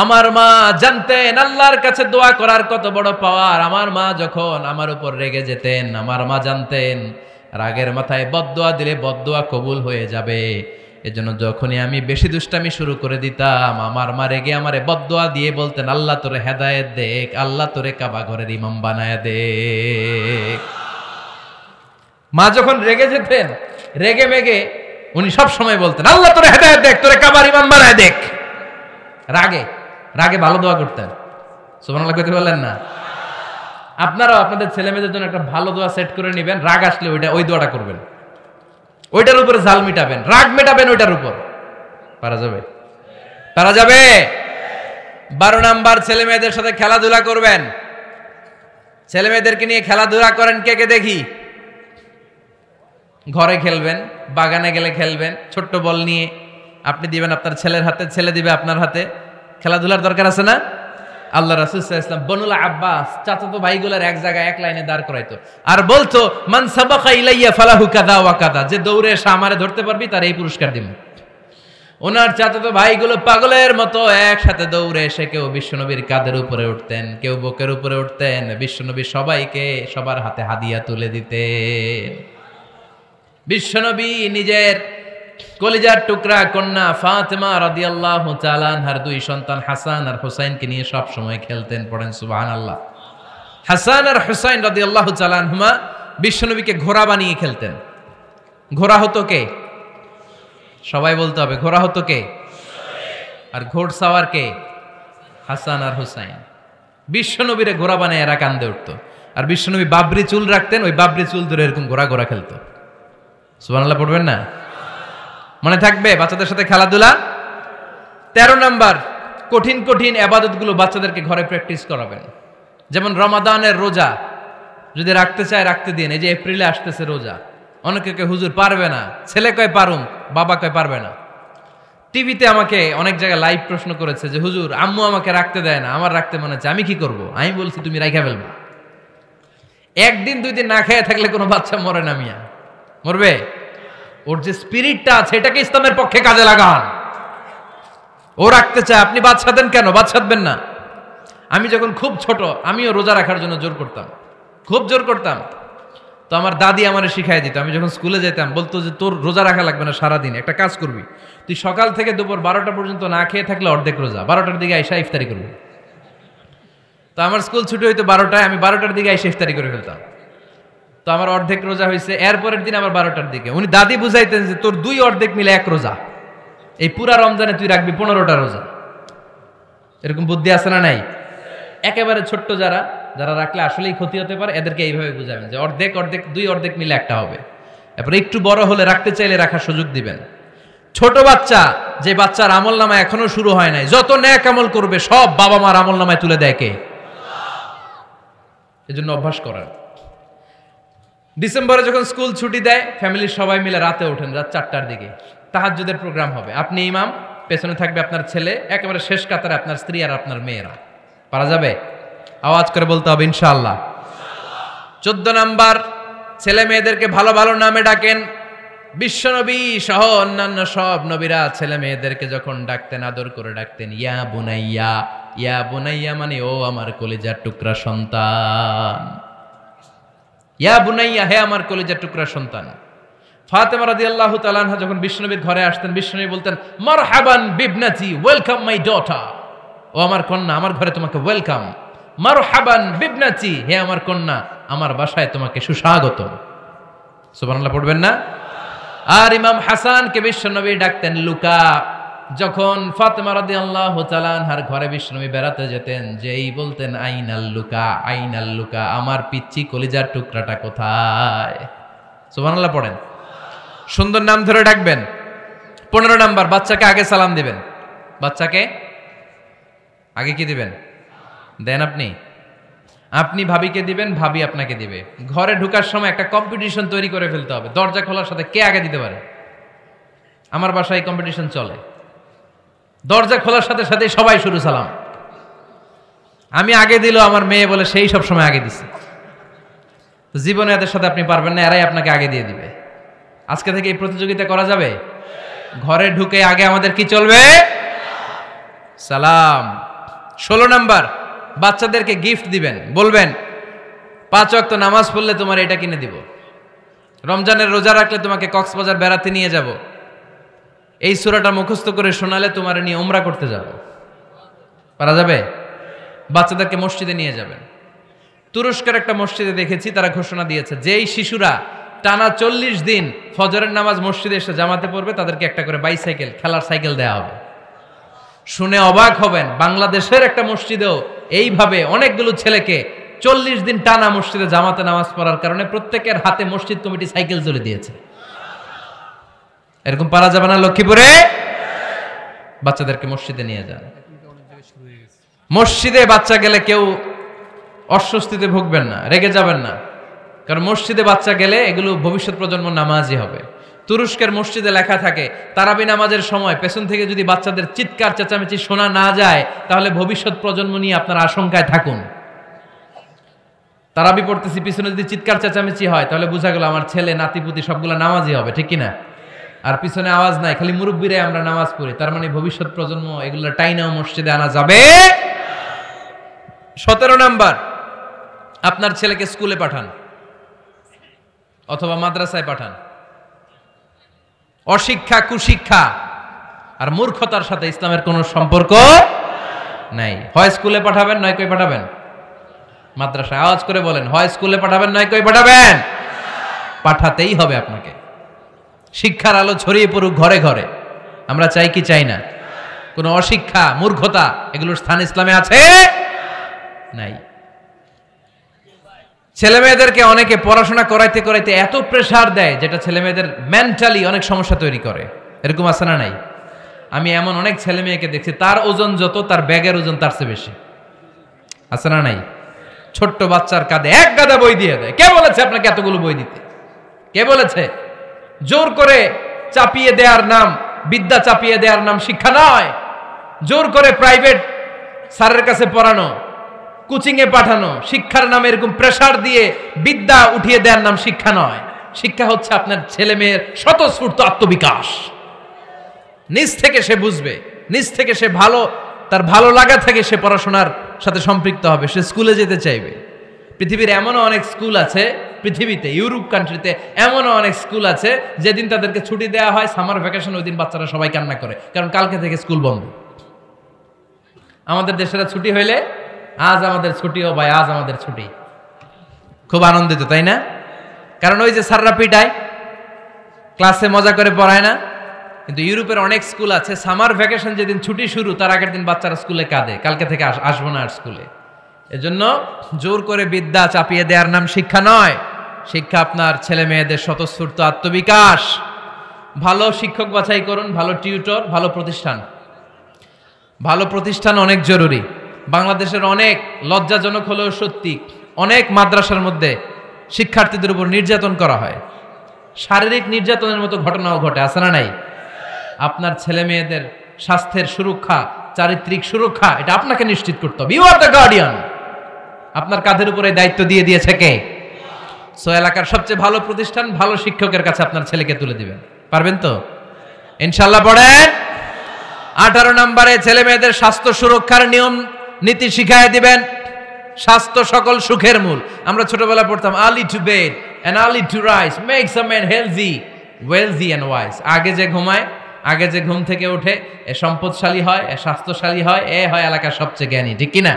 আমার মা জানতেন আল্লাহর কাছে দোয়া করার কত বড় পাওয়ার। আমার মা যখন আমার উপর রেগে যেতেন, আমার মা জানতেন রাগের মাথায় বদদোয়া দিলে বদদোয়া কবুল হয়ে যাবে। এজন্য যখনই আমি বেশি দুষ্টামি শুরু করে দিতাম, আমার মা রেগে আমারে বদদোয়া দিয়ে বলতেন, আল্লাহ তোরে হেদায়েত দেখ, আল্লাহ তোরে কাবা ঘরের ইমাম বানায় দে। মা যখন রেগে যেতেন, রেগে মেগে উনি সব সময় বলতেন, আল্লাহ তোরে হেদায়েত দেখ, তোরে কাবার ইমাম বানায় দেখ। রাগে রাগে ভালো দোয়া করতেন। সুবহানাল্লাহ কইতে বললেন না? আপনারাও আপনাদের ছেলে মেয়েদের জন্য একটা ভালো দোয়া সেট করে নেবেন। রাগ আসলে ওই দোয়াটা করবেন, ওইটার উপরে ঝাল মিটাবেন, রাগ মেটাবেন ওইটার উপর। পারা যাবে? পারা যাবে? 12 নাম্বার, ছেলে মেয়েদের সাথে খেলাধুলা করবেন। ছেলে মেয়েদেরকে নিয়ে খেলাধুলা করেন কে কে দেখি। ঘরে খেলবেন, বাগানে গেলে খেলবেন, ছোট্ট বল নিয়ে আপনি দিবেন আপনার ছেলের হাতে, ছেলে দিবে আপনার হাতে। খেলাধুলার দরকার আছে না? আল্লাহ রাসূল সাল্লাল্লাহু আলাইহি ওয়াসাল্লাম বনুল আব্বাস চাচাতো ভাইগুলোর এক জায়গায় এক লাইনে দাঁড় করাইতো আর বলতো, মান সাবাকা ইলাইয়া ফালাহু কাযা ওয়া কাযা, যে দৌড়ে এসে আমারে ধরতে পারবি তার এই পুরস্কার দিব। ওনার চাচাতো ভাইগুলো পাগলের মতো একসাথে দৌড়ে এসে কেউ বিশ্বনবীর কাঁধের উপরে উঠতেন, কেউ বুকের উপরে উঠতেন। বিশ্বনবী সবাইকে সবার হাতে হাদিয়া তুলে দিতেন। বিশ্বনবী নিজের কলিজার টুকরা কন্যা ফাতেমা রাদিয়াল্লাহু তাআলা আনহার 2 সন্তান হাসান আর হুসাইনকে নিয়ে সব সময় খেলতেন। পড়েন সুবহানাল্লাহ। হাসান আর হুসাইন রাদিয়াল্লাহু তাআলা আনহুমা বিশ্বনবীকে ঘোড়া বানিয়ে খেলতেন। ঘোড়া হতো কে? সবাই বলতে হবে, ঘোড়া হতো কে? আর ঘোড়সাওয়ার কে? হাসান আর হুসাইন। বিশ্বনবীরে ঘোড়া বানিয়ে এরা কান্দে উঠতো। আর বিশ্বনবী বাবরি চুল রাখতেন, ওই বাবরি চুল ধরে এরকম ঘোড়া ঘোড়া খেলতো। সুবহানাল্লাহ পড়বেন না? মনে থাকবে বাচ্চাদের সাথে খেলাধুলা। 13 নাম্বার, কঠিন কঠিন ইবাদতগুলো বাচ্চাদেরকে ঘরে প্র্যাকটিস করাবেন। যেমন রমাদানের রোজা যদি রাখতে চায় রাখতে দিন। এই যে এপ্রিলে আসতেছে রোজা, অনেকে কয় হুজুর পারবে না, ছেলে কয় পারুম, বাবা কয় পারবে না। টিভিতে আমাকে অনেক জায়গায় লাইভ প্রশ্ন করেছে যে হুজুর আম্মু আমাকে রাখতে দেয় না, আমার রাখতে মনে হচ্ছে, আমি কি করব? আমি বলছি তুমি রাইখা ফেলবে। 1 দিন 2 দিন না খেয়ে থাকলে কোনো বাচ্চা মরে না মিয়া, মরবে? ওর যে স্পিরিটটা আছে এটাকে ইসলামের পক্ষে কাজে লাগান। ও রাখতে চায়, আপনি বাচ্চা দেন কেন? বাচ্চা দেবেন না। আমি যখন খুব ছোট আমিও রোজা রাখার জন্য জোর করতাম, খুব জোর করতাম। তো আমার দাদি আমারে শিখাই দিত। আমি যখন স্কুলে যেতাম বলতো যে তোর রোজা রাখা লাগবে না, সারাদিন একটা কাজ করবি, তুই সকাল থেকে দুপুর 12টা পর্যন্ত না খেয়ে থাকলে অর্ধেক রোজা, 12টার দিকে আইসা ইফতারি করবি। তো আমার স্কুল ছুটি হইতো 12টায়, আমি 12টার দিকে আইসা ইফতারি করে ফেলতাম। তো আমার অর্ধেক রোজা হয়েছে। এরপরের দিন আবার 12টার দিকে উনি দাদি বুঝাইতেন যে তোর 2 অর্ধেক মিলে 1 রোজা, এই পুরা রমজানে তুই রাখবি 15টা রোজা। এরকম বুদ্ধি আছে না নাই? একেবারে ছোট্ট যারা যারা রাখলে আসলেই ক্ষতি হতে পারে এদেরকে এইভাবে বুঝাবেন যে অর্ধেক অর্ধেক 2 অর্ধেক মিলে একটা হবে। এরপরে একটু বড় হলে রাখতে চাইলে রাখার সুযোগ দিবেন। ছোট বাচ্চা, যে বাচ্চার আমল নামা এখনো শুরু হয় নাই, যত নেক আমল করবে সব বাবা মার আমল নামায় তুলে দেয় কে? এজন্য অভ্যাস করেন। ডিসেম্বরে যখন স্কুল ছুটি দেয় ফ্যামিলির সবাই মিলে রাতে ওঠেন, রাত 4টার দিকে তাহাজ্জুদের প্রোগ্রাম হবে। আপনি ইমাম, পেছনে থাকবে আপনার ছেলে, একেবারে শেষ কাতারে আপনার স্ত্রী আর আপনার মেয়েরা। পারা যাবে? আওয়াজ করে বলতে হবে ইনশাআল্লাহ। 14 নাম্বার, ছেলে মেয়েদেরকে ভালো ভালো নামে ডাকেন। বিশ্বনবী সহ অন্যান্য সব নবীরা ছেলে মেয়েদেরকে যখন ডাকতেন আদর করে ডাকতেন ইয়া বুনাইয়া। ইয়া বুনাইয়া মানে ও আমার কলিজার টুকরা সন্তান। ইয়া বুনাইয়া, হে আমার কলিজার টুকরা সন্তান। ফাতেমা রাদিয়াল্লাহু তাআলা আনহা যখন বিশ্বনবীর ঘরে আসতেন বিশ্বনবী বলতেন মারহাবান বিবনাতি, ওয়েলকাম মাই ডটার। ও আমার কন্যা, আমার ঘরে তোমাকে ওয়েলকাম। মারহাবান বিবনাতি, হে আমার কন্যা, আমার বাসায় তোমাকে সুস্বাগতম। সুবহানাল্লাহ পড়বেন না? আর ইমাম হাসানকে বিশ্বনবী ডাকতেন লুকা। যখন ফাতেমা রাদিয়াল্লাহু তাআলা আনহার ঘরে বিশ্বনবী বেড়াতে যেতেন, যেই বলতেন আইনাল লুকা, আইনাল লুকা, আমার পিচ্চি কলিজার টুকরাটা কোথায়? সুবহানাল্লাহ পড়েন। সুন্দর নাম ধরে ডাকবেন। 15 নাম্বার, বাচ্চাকে আগে সালাম দিবেন। বাচ্চাকে আগে কি দিবেন? দেন আপনি? আপনি ভাবিকে দিবেন, ভাবি আপনাকে দিবে। ঘরে ঢোকার সময় একটা কম্পিটিশন তৈরি করে ফেলতে হবে, দরজা খোলার সাথে কে আগে দিতে পারে। আমার বাসায় কম্পিটিশন চলে, দরজা খোলার সাথে সাথে সবাই শুরু সালাম। আমি আগে দিল আমার মেয়ে বলে সেই সব সময় আগে দিছে। জীবনে এদের সাথে আপনি পারবেন না, এরাই আপনাকে আগে দিয়ে দিবে। আজকে থেকে এই প্রতিযোগিতা করা যাবে। ঘরে ঢুকে আগে আমাদের কি চলবে? সালাম। 16 নাম্বার, বাচ্চাদেরকে গিফট দিবেন। বলবেন 5 ওয়াক্ত নামাজ পড়লে তোমার এটা কিনে দিব, রমজানের রোজা রাখলে তোমাকে কক্সবাজার বেড়াতে নিয়ে যাব, এই সূরাটা মুখস্থ করে শোনালে তোমার নিয়ে উমরা করতে যাব। পারা যাবে? বাচ্চাদেরকে মসজিদে নিয়ে যাবেন। তুরস্কের একটা মসজিদে দেখেছি তারা ঘোষণা দিয়েছে যেই শিশুরা টানা 40 দিন ফজরের নামাজ মসজিদে এসে জামাতে পড়বে তাদেরকে একটা করে বাইসাইকেল, খেলার সাইকেল দেওয়া হবে। শুনে অবাক হবেন, বাংলাদেশের একটা মসজিদেও এইভাবে অনেকগুলো ছেলেকে 40 দিন টানা মসজিদে জামাতে নামাজ পড়ার কারণে প্রত্যেকের হাতে মসজিদ কমিটি সাইকেল তুলে দিয়েছে। এরকম পারা যাবে না লক্ষ্মীপুরে? বাচ্চাদেরকে মসজিদে নিয়ে যান। মসজিদে বাচ্চা গেলে কেউ অস্বস্তিতে ভুগবেন না, রেগে যাবেন না, কারণ মসজিদে বাচ্চা গেলে এগুলো ভবিষ্যৎ প্রজন্ম নামাজি হবে। তুরস্কের মসজিদে লেখা থাকে তারাবি নামাজের সময় পেছন থেকে যদি বাচ্চাদের চিৎকার চেঁচামেচি শোনা না যায় তাহলে ভবিষ্যৎ প্রজন্ম নিয়ে আপনার আশঙ্কায় থাকুন। তারাবি পড়তেছি, পিছনে যদি চিৎকার চেঁচামেচি হয় তাহলে বোঝা গেল আমার ছেলে নাতিপুতি সবগুলো নামাজি হবে, ঠিক কিনা? আর পিছনে আওয়াজ নাই, খালি মুরব্বীরাই আমরা নামাজ পড়ি, তার মানে ভবিষ্যৎ প্রজন্ম এগুলো টাইনাও মসজিদে আনা যাবে। 17 নাম্বার, আপনার ছেলেকে স্কুলে পাঠান অথবা মাদ্রাসায় পাঠান। অশিক্ষা, কুশিক্ষা আর মূর্খতার সাথে ইসলামের কোনো সম্পর্ক নাই। হয় স্কুলে পাঠাবেন, নয় কই পাঠাবেন মাদ্রাসায়। আওয়াজ করে বলেন, হয় স্কুলে পাঠাবেন, নয় কই পাঠাবেন। পাঠাতেই হবে আপনাকে। শিক্ষার আলো ছড়িয়ে পড়ুক ঘরে ঘরে, আমরা চাই কি চাই না? কোনো অশিক্ষা, মূর্খতা এগুলোর স্থান ইসলামে আছে নাই। ছেলে মেয়েদেরকে অনেকে পড়াশোনা করাইতে করাইতে এত প্রেসার দেয় যেটা ছেলে মেয়েদের মেন্টালি অনেক সমস্যা তৈরি করে। এরকম আছে না নাই? আমি এমন অনেক ছেলে মেয়েকে দেখছি, তার ওজন যত তার ব্যাগের ওজন তার চেয়ে বেশি। আছে না নাই? ছোট্ট বাচ্চার কাঁধে এক গাদা বই দিয়ে দেয়। কে বলেছে আপনাকে এতগুলো বই দিতে? কে বলেছে? জোর করে চাপিয়ে দেওয়ার নাম, বিদ্যা চাপিয়ে দেওয়ার নাম শিক্ষা নয়। জোর করে প্রাইভেট স্যারের কাছে পড়ানো, কোচিং এ পাঠানো, শিক্ষার নামে এরকম প্রেসার দিয়ে বিদ্যা উঠিয়ে দেওয়ার নাম শিক্ষা নয়। শিক্ষা হচ্ছে আপনার ছেলে মেয়ের স্বতঃস্ফূর্ত আত্মবিকাশ। নিজ থেকে সে বুঝবে, নিজ থেকে সে তার ভালো লাগা থেকে সে পড়াশোনার সাথে সম্পৃক্ত হবে, সে স্কুলে যেতে চাইবে। পৃথিবীর এমনও অনেক স্কুল আছে, পৃথিবীতে ইউরোপ কান্ট্রিতে এমনও অনেক স্কুল আছে যেদিন তাদেরকে ছুটি দেওয়া হয় সামার ভ্যাকেশন, ওই দিন বাচ্চারা সবাই কান্না করে, কারণ কালকে থেকে স্কুল বন্ধ। আমাদের দেশের ছুটি হইলে আজ আমাদের ছুটি, ও ভাই আজ আমাদের ছুটি, খুব আনন্দিত, তাই না? কারণ ওই যে স্যাররা পিটায়, ক্লাসে মজা করে পড়ায় না। কিন্তু ইউরোপের অনেক স্কুল আছে সামার ভ্যাকেশন যেদিন ছুটি শুরু তার আগের দিন বাচ্চারা স্কুলে কাঁদে, কালকে থেকে আসবো না আর স্কুলে। এজন্য জোর করে বিদ্যা চাপিয়ে দেওয়ার নাম শিক্ষা নয়। শিক্ষা আপনার ছেলে মেয়েদের স্বতঃস্ফূর্ত আত্মবিকাশ। ভালো শিক্ষক বাছাই করুন, ভালো টিউটর, ভালো প্রতিষ্ঠান। ভালো প্রতিষ্ঠান অনেক জরুরি। বাংলাদেশের অনেক লজ্জাজনক হলেও সত্যি, অনেক মাদ্রাসার মধ্যে শিক্ষার্থীদের উপর নির্যাতন করা হয়, শারীরিক নির্যাতনের মতো ঘটনাও ঘটে। আছে না নাই? আপনার ছেলে মেয়েদের স্বাস্থ্যের সুরক্ষা, চারিত্রিক সুরক্ষা, এটা আপনাকে নিশ্চিত করতে হবে। You are the guardian. আপনার কাঁধের উপরে দায়িত্ব দিয়ে দিয়েছে কে? সো এলাকার সবচেয়ে ভালো প্রতিষ্ঠান, ভালো শিক্ষকের কাছে আপনার ছেলেকে তুলে দিবেন। পারবেন তো? ইনশাআল্লাহ। পড়েন। 18 নম্বরে ছেলে মেয়েদের স্বাস্থ্য সুরক্ষার নিয়ম নীতি শিখায় দিবেন। স্বাস্থ্য সকল সুখের মূল। আমরা ছোটবেলা পড়তাম early to bed and early to rise makes a man healthy, wealthy and wise. আগে যে ঘুমায়, আগে যে ঘুম থেকে ওঠে, এ সম্পদশালী হয়, এ স্বাস্থ্যশালী হয়, এ হয় এলাকার সবচেয়ে জ্ঞানী, ঠিক কিনা?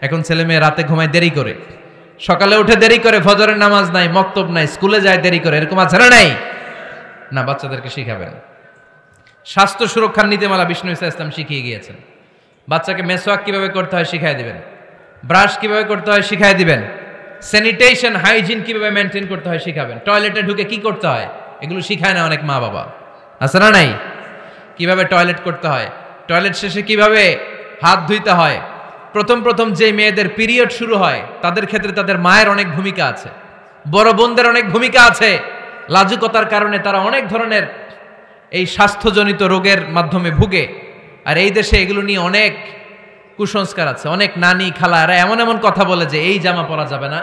এখন ছেলে মেয়ে রাতে ঘুমায় দেরি করে, সকালে উঠে দেরি করে, ফজরের নামাজ নাই, মক্তব নাই, স্কুলে যায় দেরি করে। এরকম আছে না নাই? না, বাচ্চাদেরকে শিখাবেন। স্বাস্থ্য সুরক্ষার নীতিমালা বিষ্ণু ইসলাম শিখিয়ে গিয়েছেন। বাচ্চাকে মেসওয়াক কিভাবে করতে হয় শিখাই দিবেন, ব্রাশ কিভাবে করতে হয় শিখাই দিবেন, স্যানিটেশন হাইজিন কিভাবে মেনটেন করতে হয় শিখাবেন, টয়লেটে ঢুকে কি করতে হয় এগুলো শিখায় না অনেক মা বাবা। আছে না নাই? কিভাবে টয়লেট করতে হয়, টয়লেট শেষে কিভাবে হাত ধুইতে হয়। প্রথম যে মেয়েদের পিরিয়ড শুরু হয় তাদের ক্ষেত্রে তাদের মায়ের অনেক ভূমিকা আছে, বড় বোনদের অনেক ভূমিকা আছে। লাজুকতার কারণে তারা অনেক ধরনের এই স্বাস্থ্যজনিত রোগের মাধ্যমে ভুগে। আর এই দেশে এগুলো নিয়ে অনেক কুসংস্কার আছে। অনেক নানি খালা এরা এমন এমন কথা বলে যে এই জামা পরা যাবে না,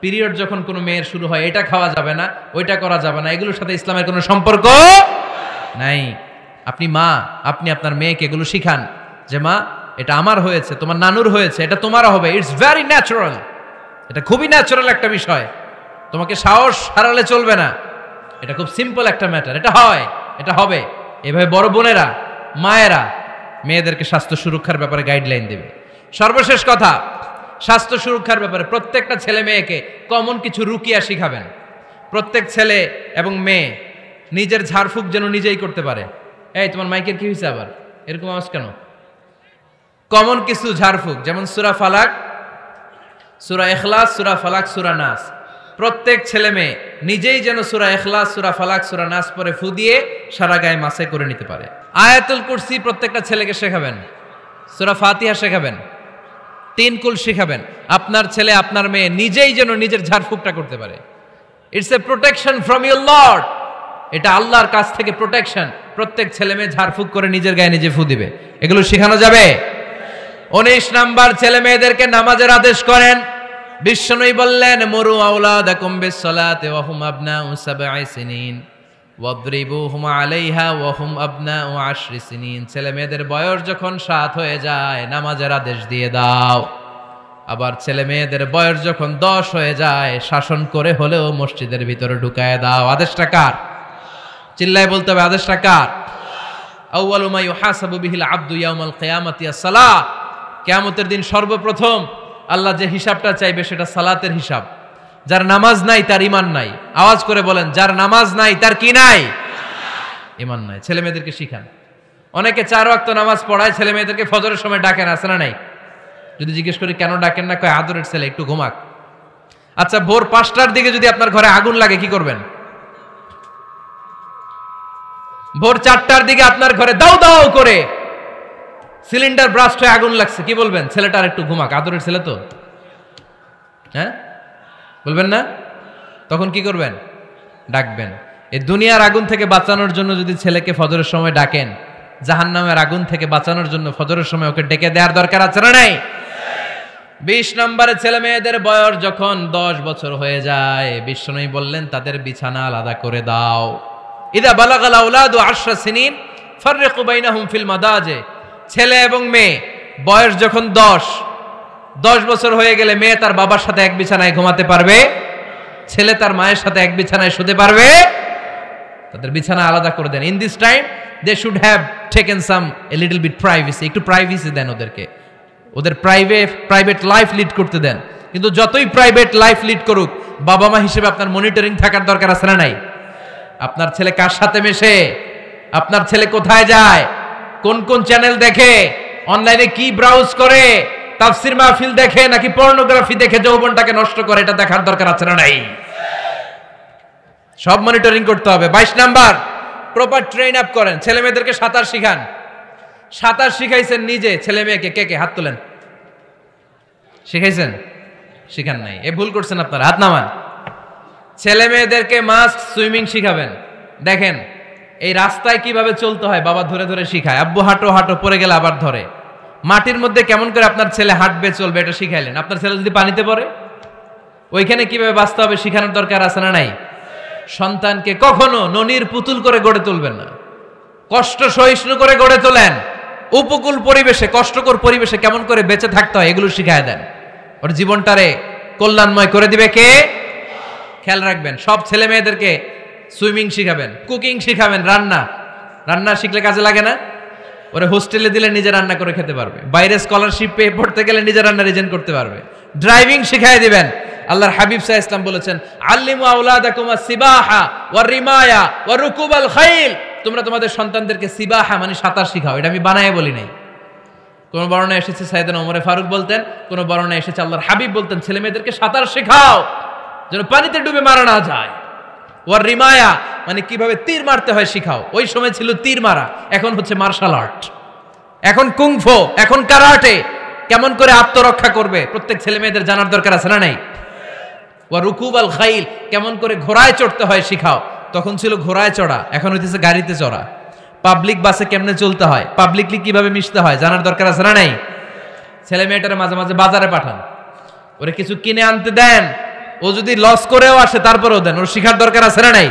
পিরিয়ড যখন কোনো মেয়ের শুরু হয় এটা খাওয়া যাবে না, ওইটা করা যাবে না। এগুলোর সাথে ইসলামের কোনো সম্পর্ক নাই। আপনি মা, আপনি আপনার মেয়েকে এগুলো শিখান যে মা এটা আমার হয়েছে, তোমার নানুর হয়েছে, এটা তোমারও হবে। ইটস ভেরি ন্যাচারাল, এটা খুবই ন্যাচারাল একটা বিষয়, তোমাকে সাহস হারালে চলবে না। এটা খুব সিম্পল একটা ম্যাটার, এটা হয়, এটা হবে। এভাবে বড় বোনেরা, মায়েরা মেয়েদেরকে স্বাস্থ্য সুরক্ষার ব্যাপারে গাইডলাইন দেবে। সর্বশেষ কথা, স্বাস্থ্য সুরক্ষার ব্যাপারে প্রত্যেকটা ছেলে মেয়েকে কমন কিছু রুকিয়া শিখাবেন। প্রত্যেক ছেলে এবং মেয়ে নিজের ঝাড়ফুঁক যেন নিজেই করতে পারে। এই তোমার মাইকের কি হয়েছে আবার, এরকম আওয়াজ কেন? কমন কিছু ঝাড়ফুঁক, যেমন সূরা ফালাক, সূরা ইখলাস, সূরা ফালাক, সূরা নাস। প্রত্যেক ছেলে মেয়ে নিজেই যেন সূরা ইখলাস, সূরা ফালাক, সূরা নাস পরে ফু দিয়ে সারা গায়ে মাসে করে নিতে পারে। আয়াতুল কুরসি প্রত্যেকটা ছেলেকে শেখাবেন, সূরা ফাতিহা শেখাবেন, তিন কুল শিখাবেন। আপনার ছেলে আপনার মেয়ে নিজেই যেন নিজের ঝাড়ফুঁকটা করতে পারে। It's a protection from your Lord. এটা আল্লাহর কাছ থেকে প্রোটেকশন। প্রত্যেক ছেলে মেয়ে ঝাড়ফুঁক করে নিজের গায়ে নিজে ফু দিবে। এগুলো শেখানো যাবে। 19 নাম্বার, ছেলে মেয়েদেরকে নামাজের আদেশ করেন। বিশ্বনবী বললেন, মুরু আওলাদাকুম বিসসালাতি ওয়া হুম আবনাউ সাবঈ সিনিন ওয়াদরিবুহুম আলাইহা ওয়া হুম আবনাউ 10 সিনিন। ছেলে মেয়েদের বয়স যখন 7 হয়ে যায় নামাজের আদেশ দিয়ে দাও। আবার ছেলে মেয়েদের বয়স যখন 10 হয়ে যায় শাসন করে হলেও মসজিদের ভিতরে ঢুকায় দাও। আদেশটা কার? চিল্লায় বলতে হবে, আদেশটা কার? আউয়ালু মা ইউহাসাবু বিহিল আবদু ইয়াউমাল কিয়ামাতি আস-সালাহ। কিয়ামতের দিন সর্বপ্রথম আল্লাহ যে হিসাবটা চাইবে সেটা সালাতের হিসাব। যার নামাজ নাই তার ঈমান নাই। আওয়াজ করে বলেন, যার নামাজ নাই তার কি নাই? ঈমান নাই। ছেলে মেয়েদেরকে শিখান। অনেকে 4 ওয়াক্ত নামাজ পড়ায়, ছেলে মেয়েদেরকে ফজরের সময় ডাকেন, আছে না নাই? যদি জিজ্ঞেস করি কেন ডাকেন না, কয় আদরের ছেলে, একটু ঘুমাক। আচ্ছা, ভোর 5টার দিকে যদি আপনার ঘরে আগুন লাগে কি করবেন? ভোর 4টার দিকে আপনার ঘরে দাও দাও করে সিলিন্ডার ব্রাস্ট হয়ে আগুন লাগছে, কি বলবেন? ছেলেটার একটু ঘুমাক, আদরের ছেলে তো। হ্যাঁ, বলবেন না? তখন কি করবেন? ডাকবেন। এই দুনিয়ার আগুন থেকে বাঁচানোর জন্য যদি ছেলেকে ফজরের সময় ডাকেন, জাহান্নামের আগুন থেকে বাঁচানোর জন্য ফজরের সময় ওকে ডেকে দেওয়ার দরকার আছে না নাই? 20 নম্বরে, ছেলে মেয়েদের বয়স যখন 10 বছর হয়ে যায় বিশ্বনবী বললেন তাদের বিছানা আলাদা করে দাও। ইদা বালাগাল আওলাদু 10 সিনিন ফাররিকু বাইনাহুম ফিল মাদাজি। ছেলে এবং মেয়ে বয়স যখন 10 বছর হয়ে গেলে মেয়ে তার বাবার সাথে এক বিছানায় ঘুমাতে পারবে, ছেলে তার মায়ের সাথে এক বিছানায় শুতে পারবে। তাদের বিছানা আলাদা করে দেন। In this time they should have taken some a little bit privacy. একটু প্রাইভেসি দেন ওদেরকে, ওদের প্রাইভেট লাইফ লিড করতে দেন। কিন্তু যতই প্রাইভেট লাইফ লিড করুক, বাবা মা হিসেবে আপনার মনিটরিং থাকার দরকার আছে না নাই? আপনার ছেলে কার সাথে মেশে, আপনার ছেলে কোথায় যায়, কোন কোন চ্যানেল দেখে, অনলাইনে কি ব্রাউজ করে, তাফসির মাহফিল দেখে নাকি পর্নোগ্রাফি দেখে যৌবনটাকে নষ্ট করে, এটা দেখার দরকার আছে না নাই? সব মনিটরিং করতে হবে। 22 নাম্বার, প্রপার ট্রেন আপ করেন। ছেলে মেয়েদেরকে সাঁতার শিখান। সাঁতার শিখাইছেন নিজে, ছেলে মেয়েকে কে কে হাত তোলেন? শিখাইছেন? শিখান নাই। এ ভুল করছেন আপনারা, হাত নামান। ছেলে মেয়েদেরকে মাস্ট সুইমিং শিখাবেন। দেখেন এই রাস্তায় কিভাবে চলতে হয় বাবা ধরে ধরে শিখায়। আব্বু হাঁটো হাঁটো, পড়ে গেলে আবার ধরে। মাটির মধ্যে কেমন করে আপনার ছেলে হাঁটবে চলবে এটা শিখাইলেন। আপনার ছেলে যদি পানিতে পড়ে, ওইখানে কিভাবে বাঁচতে হবে শিখানোর দরকার আছে না নাই? সন্তানকে কখনো ননির পুতুল করে গড়ে তুলবেন না, কষ্ট সহিষ্ণু করে গড়ে তোলেন। উপকূল পরিবেশে, কষ্টকর পরিবেশে কেমন করে বেঁচে থাকতে হয় এগুলো শিখায় দেন। ওর জীবনটারে কল্যাণময় করে দিবে কে? খেয়াল রাখবেন। সব ছেলে মেয়েদেরকে সুইমিং শিখাবেন, কুকিং শিখাবেন। রান্না শিখলে কাজে লাগে না? ওরে হোস্টেলে দিলে নিজে রান্না করে খেতে পারবে। বাইরে স্কলারশিপ পেয়ে পড়তে গেলে নিজে রান্না রিজেন্ট করতে পারবে। ড্রাইভিং শিখাই দিবেন। আল্লাহর হাবিব সাল্লাল্লাহু আলাইহি ওয়াসাল্লাম বলেছেন, আল্লিমু আওলাদাকুম আস-সিবাহা ওয়া রিমায়া ওয়া রুকুবাল খাইল। তোমরা তোমাদের সন্তানদেরকে সিবাহা মানে সাঁতার শিখাও। এটা আমি বানায়ে বলি নাই। কোন বর্ণনায় এসেছে সাইয়েদনা ওমর ফারুক বলতেন, কোন বর্ণনায় এসেছে আল্লাহর হাবিব বলতেন, ছেলে মেয়েদেরকে সাঁতার শেখাও যেন পানিতে ডুবে মারা না যায়। ওয়ার রিমায়া মানে কিভাবে তীর মারতে হয় শিখাও। ওই সময় ছিল তীর মারা, এখন হচ্ছে মার্শাল আর্ট, এখন কুংফু, এখন কারাটে। কেমন করে আত্মরক্ষা করবে প্রত্যেক ছেলে মেয়েদের জানার দরকার আছে না নাই? ওয়া রুকুবাল খাইল, কেমন করে ঘোড়ায় চড়তে হয় শিখাও। তখন ছিল ঘোড়ায় চড়া, এখন হইতেছে গাড়িতে চড়া। পাবলিক বাসে কেমনে চলতে হয়, পাবলিকলি কিভাবে মিশতে হয় জানার দরকার আছে না নাই? ছেলে মেয়েটারে মাঝে মাঝে বাজারে পাঠান, ওরে কিছু কিনে আনতে দেন। ও যদি লস করেও আসে তারপরেও দেন, ওর শিখার দরকার আছে না নাই?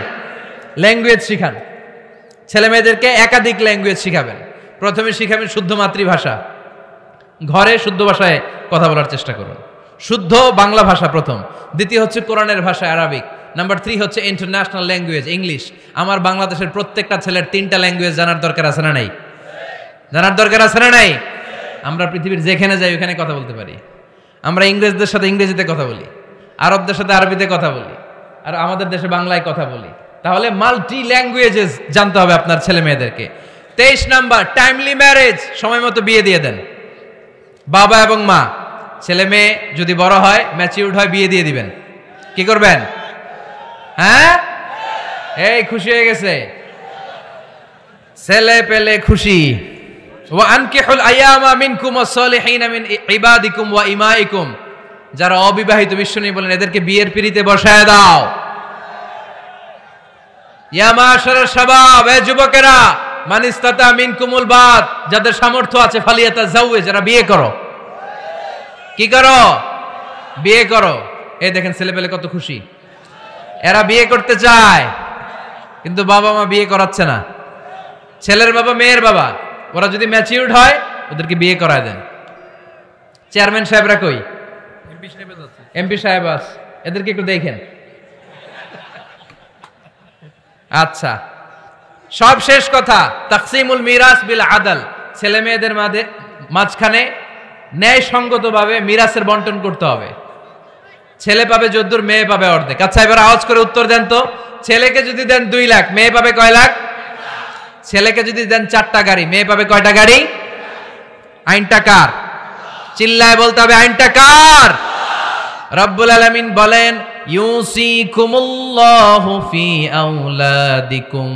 ল্যাঙ্গুয়েজ শিখান। ছেলে মেয়েদেরকে একাধিক ল্যাঙ্গুয়েজ শিখাবেন। প্রথমে শিখাবেন শুদ্ধ মাতৃভাষা। ঘরে শুদ্ধ ভাষায় কথা বলার চেষ্টা করুন। শুদ্ধ বাংলা ভাষা প্রথম। দ্বিতীয় হচ্ছে কোরআনের ভাষা আরবিক। নাম্বার 3 হচ্ছে ইন্টারন্যাশনাল ল্যাঙ্গুয়েজ ইংলিশ। আমার বাংলাদেশের প্রত্যেকটা ছেলের 3টা ল্যাঙ্গুয়েজ জানার দরকার আছে না নাই? জানার দরকার আছে না নাই? আমরা পৃথিবীর যেখানে যাই ওখানে কথা বলতে পারি। আমরা ইংরেজদের সাথে ইংরেজিতে কথা বলি, আরবদের সাথে আরবিতে কথা বলি, আর আমাদের দেশে বাংলায় কথা বলি। তাহলে মাল্টি ল্যাঙ্গুয়েজেস জানতে হবে আপনার ছেলে মেয়েদেরকে। 23 নাম্বার, টাইমলি ম্যারেজ। সময় মতো বিয়ে দিয়ে দেন। বাবা এবং মা, ছেলে মেয়ে যদি বড় হয়, ম্যাচিউরড হয়, বিয়ে দিয়ে দিবেন। কি করবেন? হ্যাঁ, এই খুশি হয়ে গেছে, ছেলে পেলে খুশি, ওয়া আনকিহুল আয়ামা মিনকুম ওয়াস-সালিহিনা মিন ইবাদিকুম ওয়া ইমাইকুম, যারা অবিবাহিত বিশ্বনবী বলেন এদেরকে বিয়ের পিঁড়িতে বসায় দাও। ইয়া মাশারাশ শাবাব, এ যুবকেরা, মান ইসতাতা মিনকুমুল বাত, যাদের সামর্থ্য আছে ফালিয়াতাযাওয়াজ, যারা বিয়ে করো। কি করো? বিয়ে করো। এই দেখেন ছেলেপেলে কত খুশি, এরা বিয়ে করতে চায় কিন্তু বাবা মা বিয়ে করাচ্ছে না। ছেলের বাবা মেয়ের বাবা ওরা যদি ম্যাচিউরড হয় ওদেরকে বিয়ে করায় দেন। চেয়ারম্যান সাহেবরা কই? এমপি সাহেব আছে, এদেরকে একটু দেখেন। আচ্ছা, সব শেষ কথা, তাকসিমুল মিরাস বিল আদল, ছেলে মেয়েদের মাঝখানে ন্যায়সঙ্গতভাবে মিরাসের বন্টন করতে হবে। ছেলে পাবে যদ্দুর, মেয়ে পাবে অর্ধেক। আচ্ছা, এবার আওয়াজ করে উত্তর দেন তো, ছেলেকে যদি দেন 2 লাখ, মেয়ে পাবে কয় লাখ? ছেলেকে যদি দেন 4টা গাড়ি, মেয়ে পাবে কয়টা গাড়ি? আইনটা কার? চিল্লায় বলতে হবে, আইনটা কার? রব্বুল আলামিন বলেন, ইউসিকুমুল্লাহু ফি আওলাদিকুম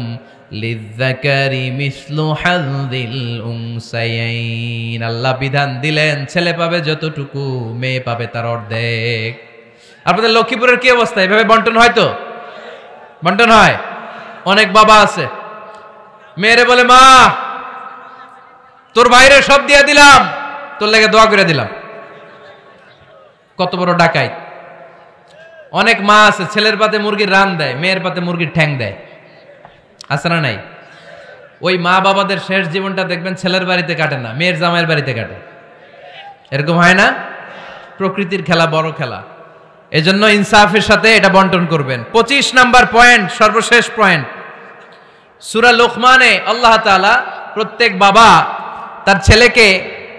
লিযযাকারি মিসলু হাযযিল উনসায়াইন। আল্লাহ বিধান দিলেন ছেলে পাবে যতটুকু, মেয়ে পাবে তার অর্ধেক। আপনাদের লক্ষ্মীপুরের কি অবস্থা? এভাবে বন্টন হয় তো? বন্টন হয়? অনেক বাবা আছে, মেয়েরে বলে, মা তোর বাইরে সব দিয়ে দিলাম, তোর লেগে দোয়া করে দিলাম। কত বড় ডাকাইত! অনেক মা আছে ছেলের পাতে মুরগির রান দেয়, মেয়ের পাতে মুরগির ঠ্যাং দেয়। আছে না নাই? ওই মা বাবাদের শেষ জীবনটা দেখবেন ছেলের বাড়িতে কাটে না, মেয়ের জামাইয়ের বাড়িতে কাটে। এরকম হয় না? প্রকৃতির খেলা বড় খেলা, এজন্য ইনসাফের সাথে এটা বন্টন করবেন। 25 নাম্বার পয়েন্ট, সর্বশেষ পয়েন্ট, সূরা লোকমানে আল্লাহ তাআলা প্রত্যেক বাবা তার ছেলেকে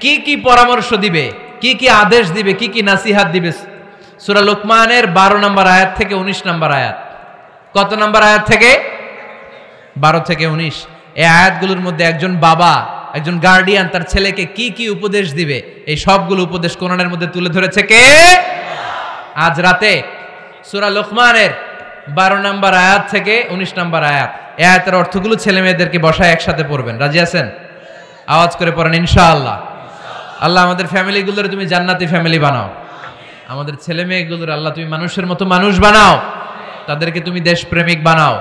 কি কি পরামর্শ দিবে, কি কি আদেশ দিবে, কি কি নাসিহাত দিবে, সূরা লোকমানের 12 নম্বর আয়াত থেকে 19 নম্বর আয়াত। কত নম্বর আয়াত থেকে? 12 থেকে 19। এই আয়াতগুলোর মধ্যে একজন বাবা, একজন গার্ডিয়ান তার ছেলেকে কি কি উপদেশ দিবে, এই সবগুলো উপদেশ কোরআনের মধ্যে তুলে ধরেছে কে? আজ রাতে সূরা লোকমানের 12 নম্বর আয়াত থেকে 19 নম্বর আয়াত, এই আয়াতের অর্থগুলো ছেলে মেয়েদেরকে বসায় একসাথে পড়বেন। রাজি আছেন? আওয়াজ করে পড়েন ইনশাআল্লাহ। আল্লাহ আমাদের ফ্যামিলিগুলোর তুমি জান্নাতি ফ্যামিলি বানাও, আমাদের ছেলে মেয়েগুলোর আল্লাহ তুমি মানুষের মতো মানুষ বানাও, তাদেরকে তুমি দেশপ্রেমিক বানাও।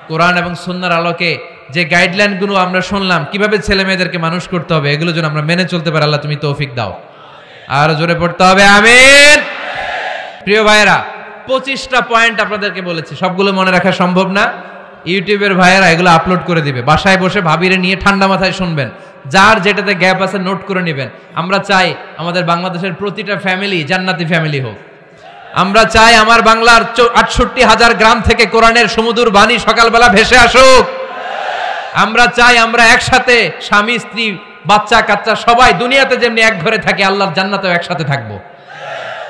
কোরআন এবং সুন্নাহর আলোকে যে গাইডলাইনগুলো আমরা শুনলাম কিভাবে ছেলে মেয়েদেরকে মানুষ করতে হবে, এগুলো যেন আমরা মেনে চলতে পারি, আল্লাহ তুমি তৌফিক দাও। আর জোরে পড়তে হবে আমিন। প্রিয় ভাইয়েরা, 25টা পয়েন্ট আপনাদেরকে বলেছি, সবগুলো মনে রাখা সম্ভব না। ইউটিউবের ভাইয়েরা এগুলো আপলোড করে দিবে, বাসায় বসে ভাবিরে নিয়ে ঠান্ডা মাথায় শুনবেন, যার যেটাতে গ্যাপ আছে নোট করে নেবেন। আমরা চাই আমাদের বাংলাদেশের প্রতিটা ফ্যামিলি জান্নাতি ফ্যামিলি হোক। আমরা চাই আমার বাংলার 68,000 গ্রাম থেকে কোরআনের সুমধুর বাণী সকালবেলা ভেসে আসুক। আমরা চাই আমরা একসাথে স্বামী স্ত্রী বাচ্চা কাচ্চা সবাই দুনিয়াতে যেমনি এক ঘরে থাকি, আল্লাহর জান্নাতেও একসাথে থাকবো।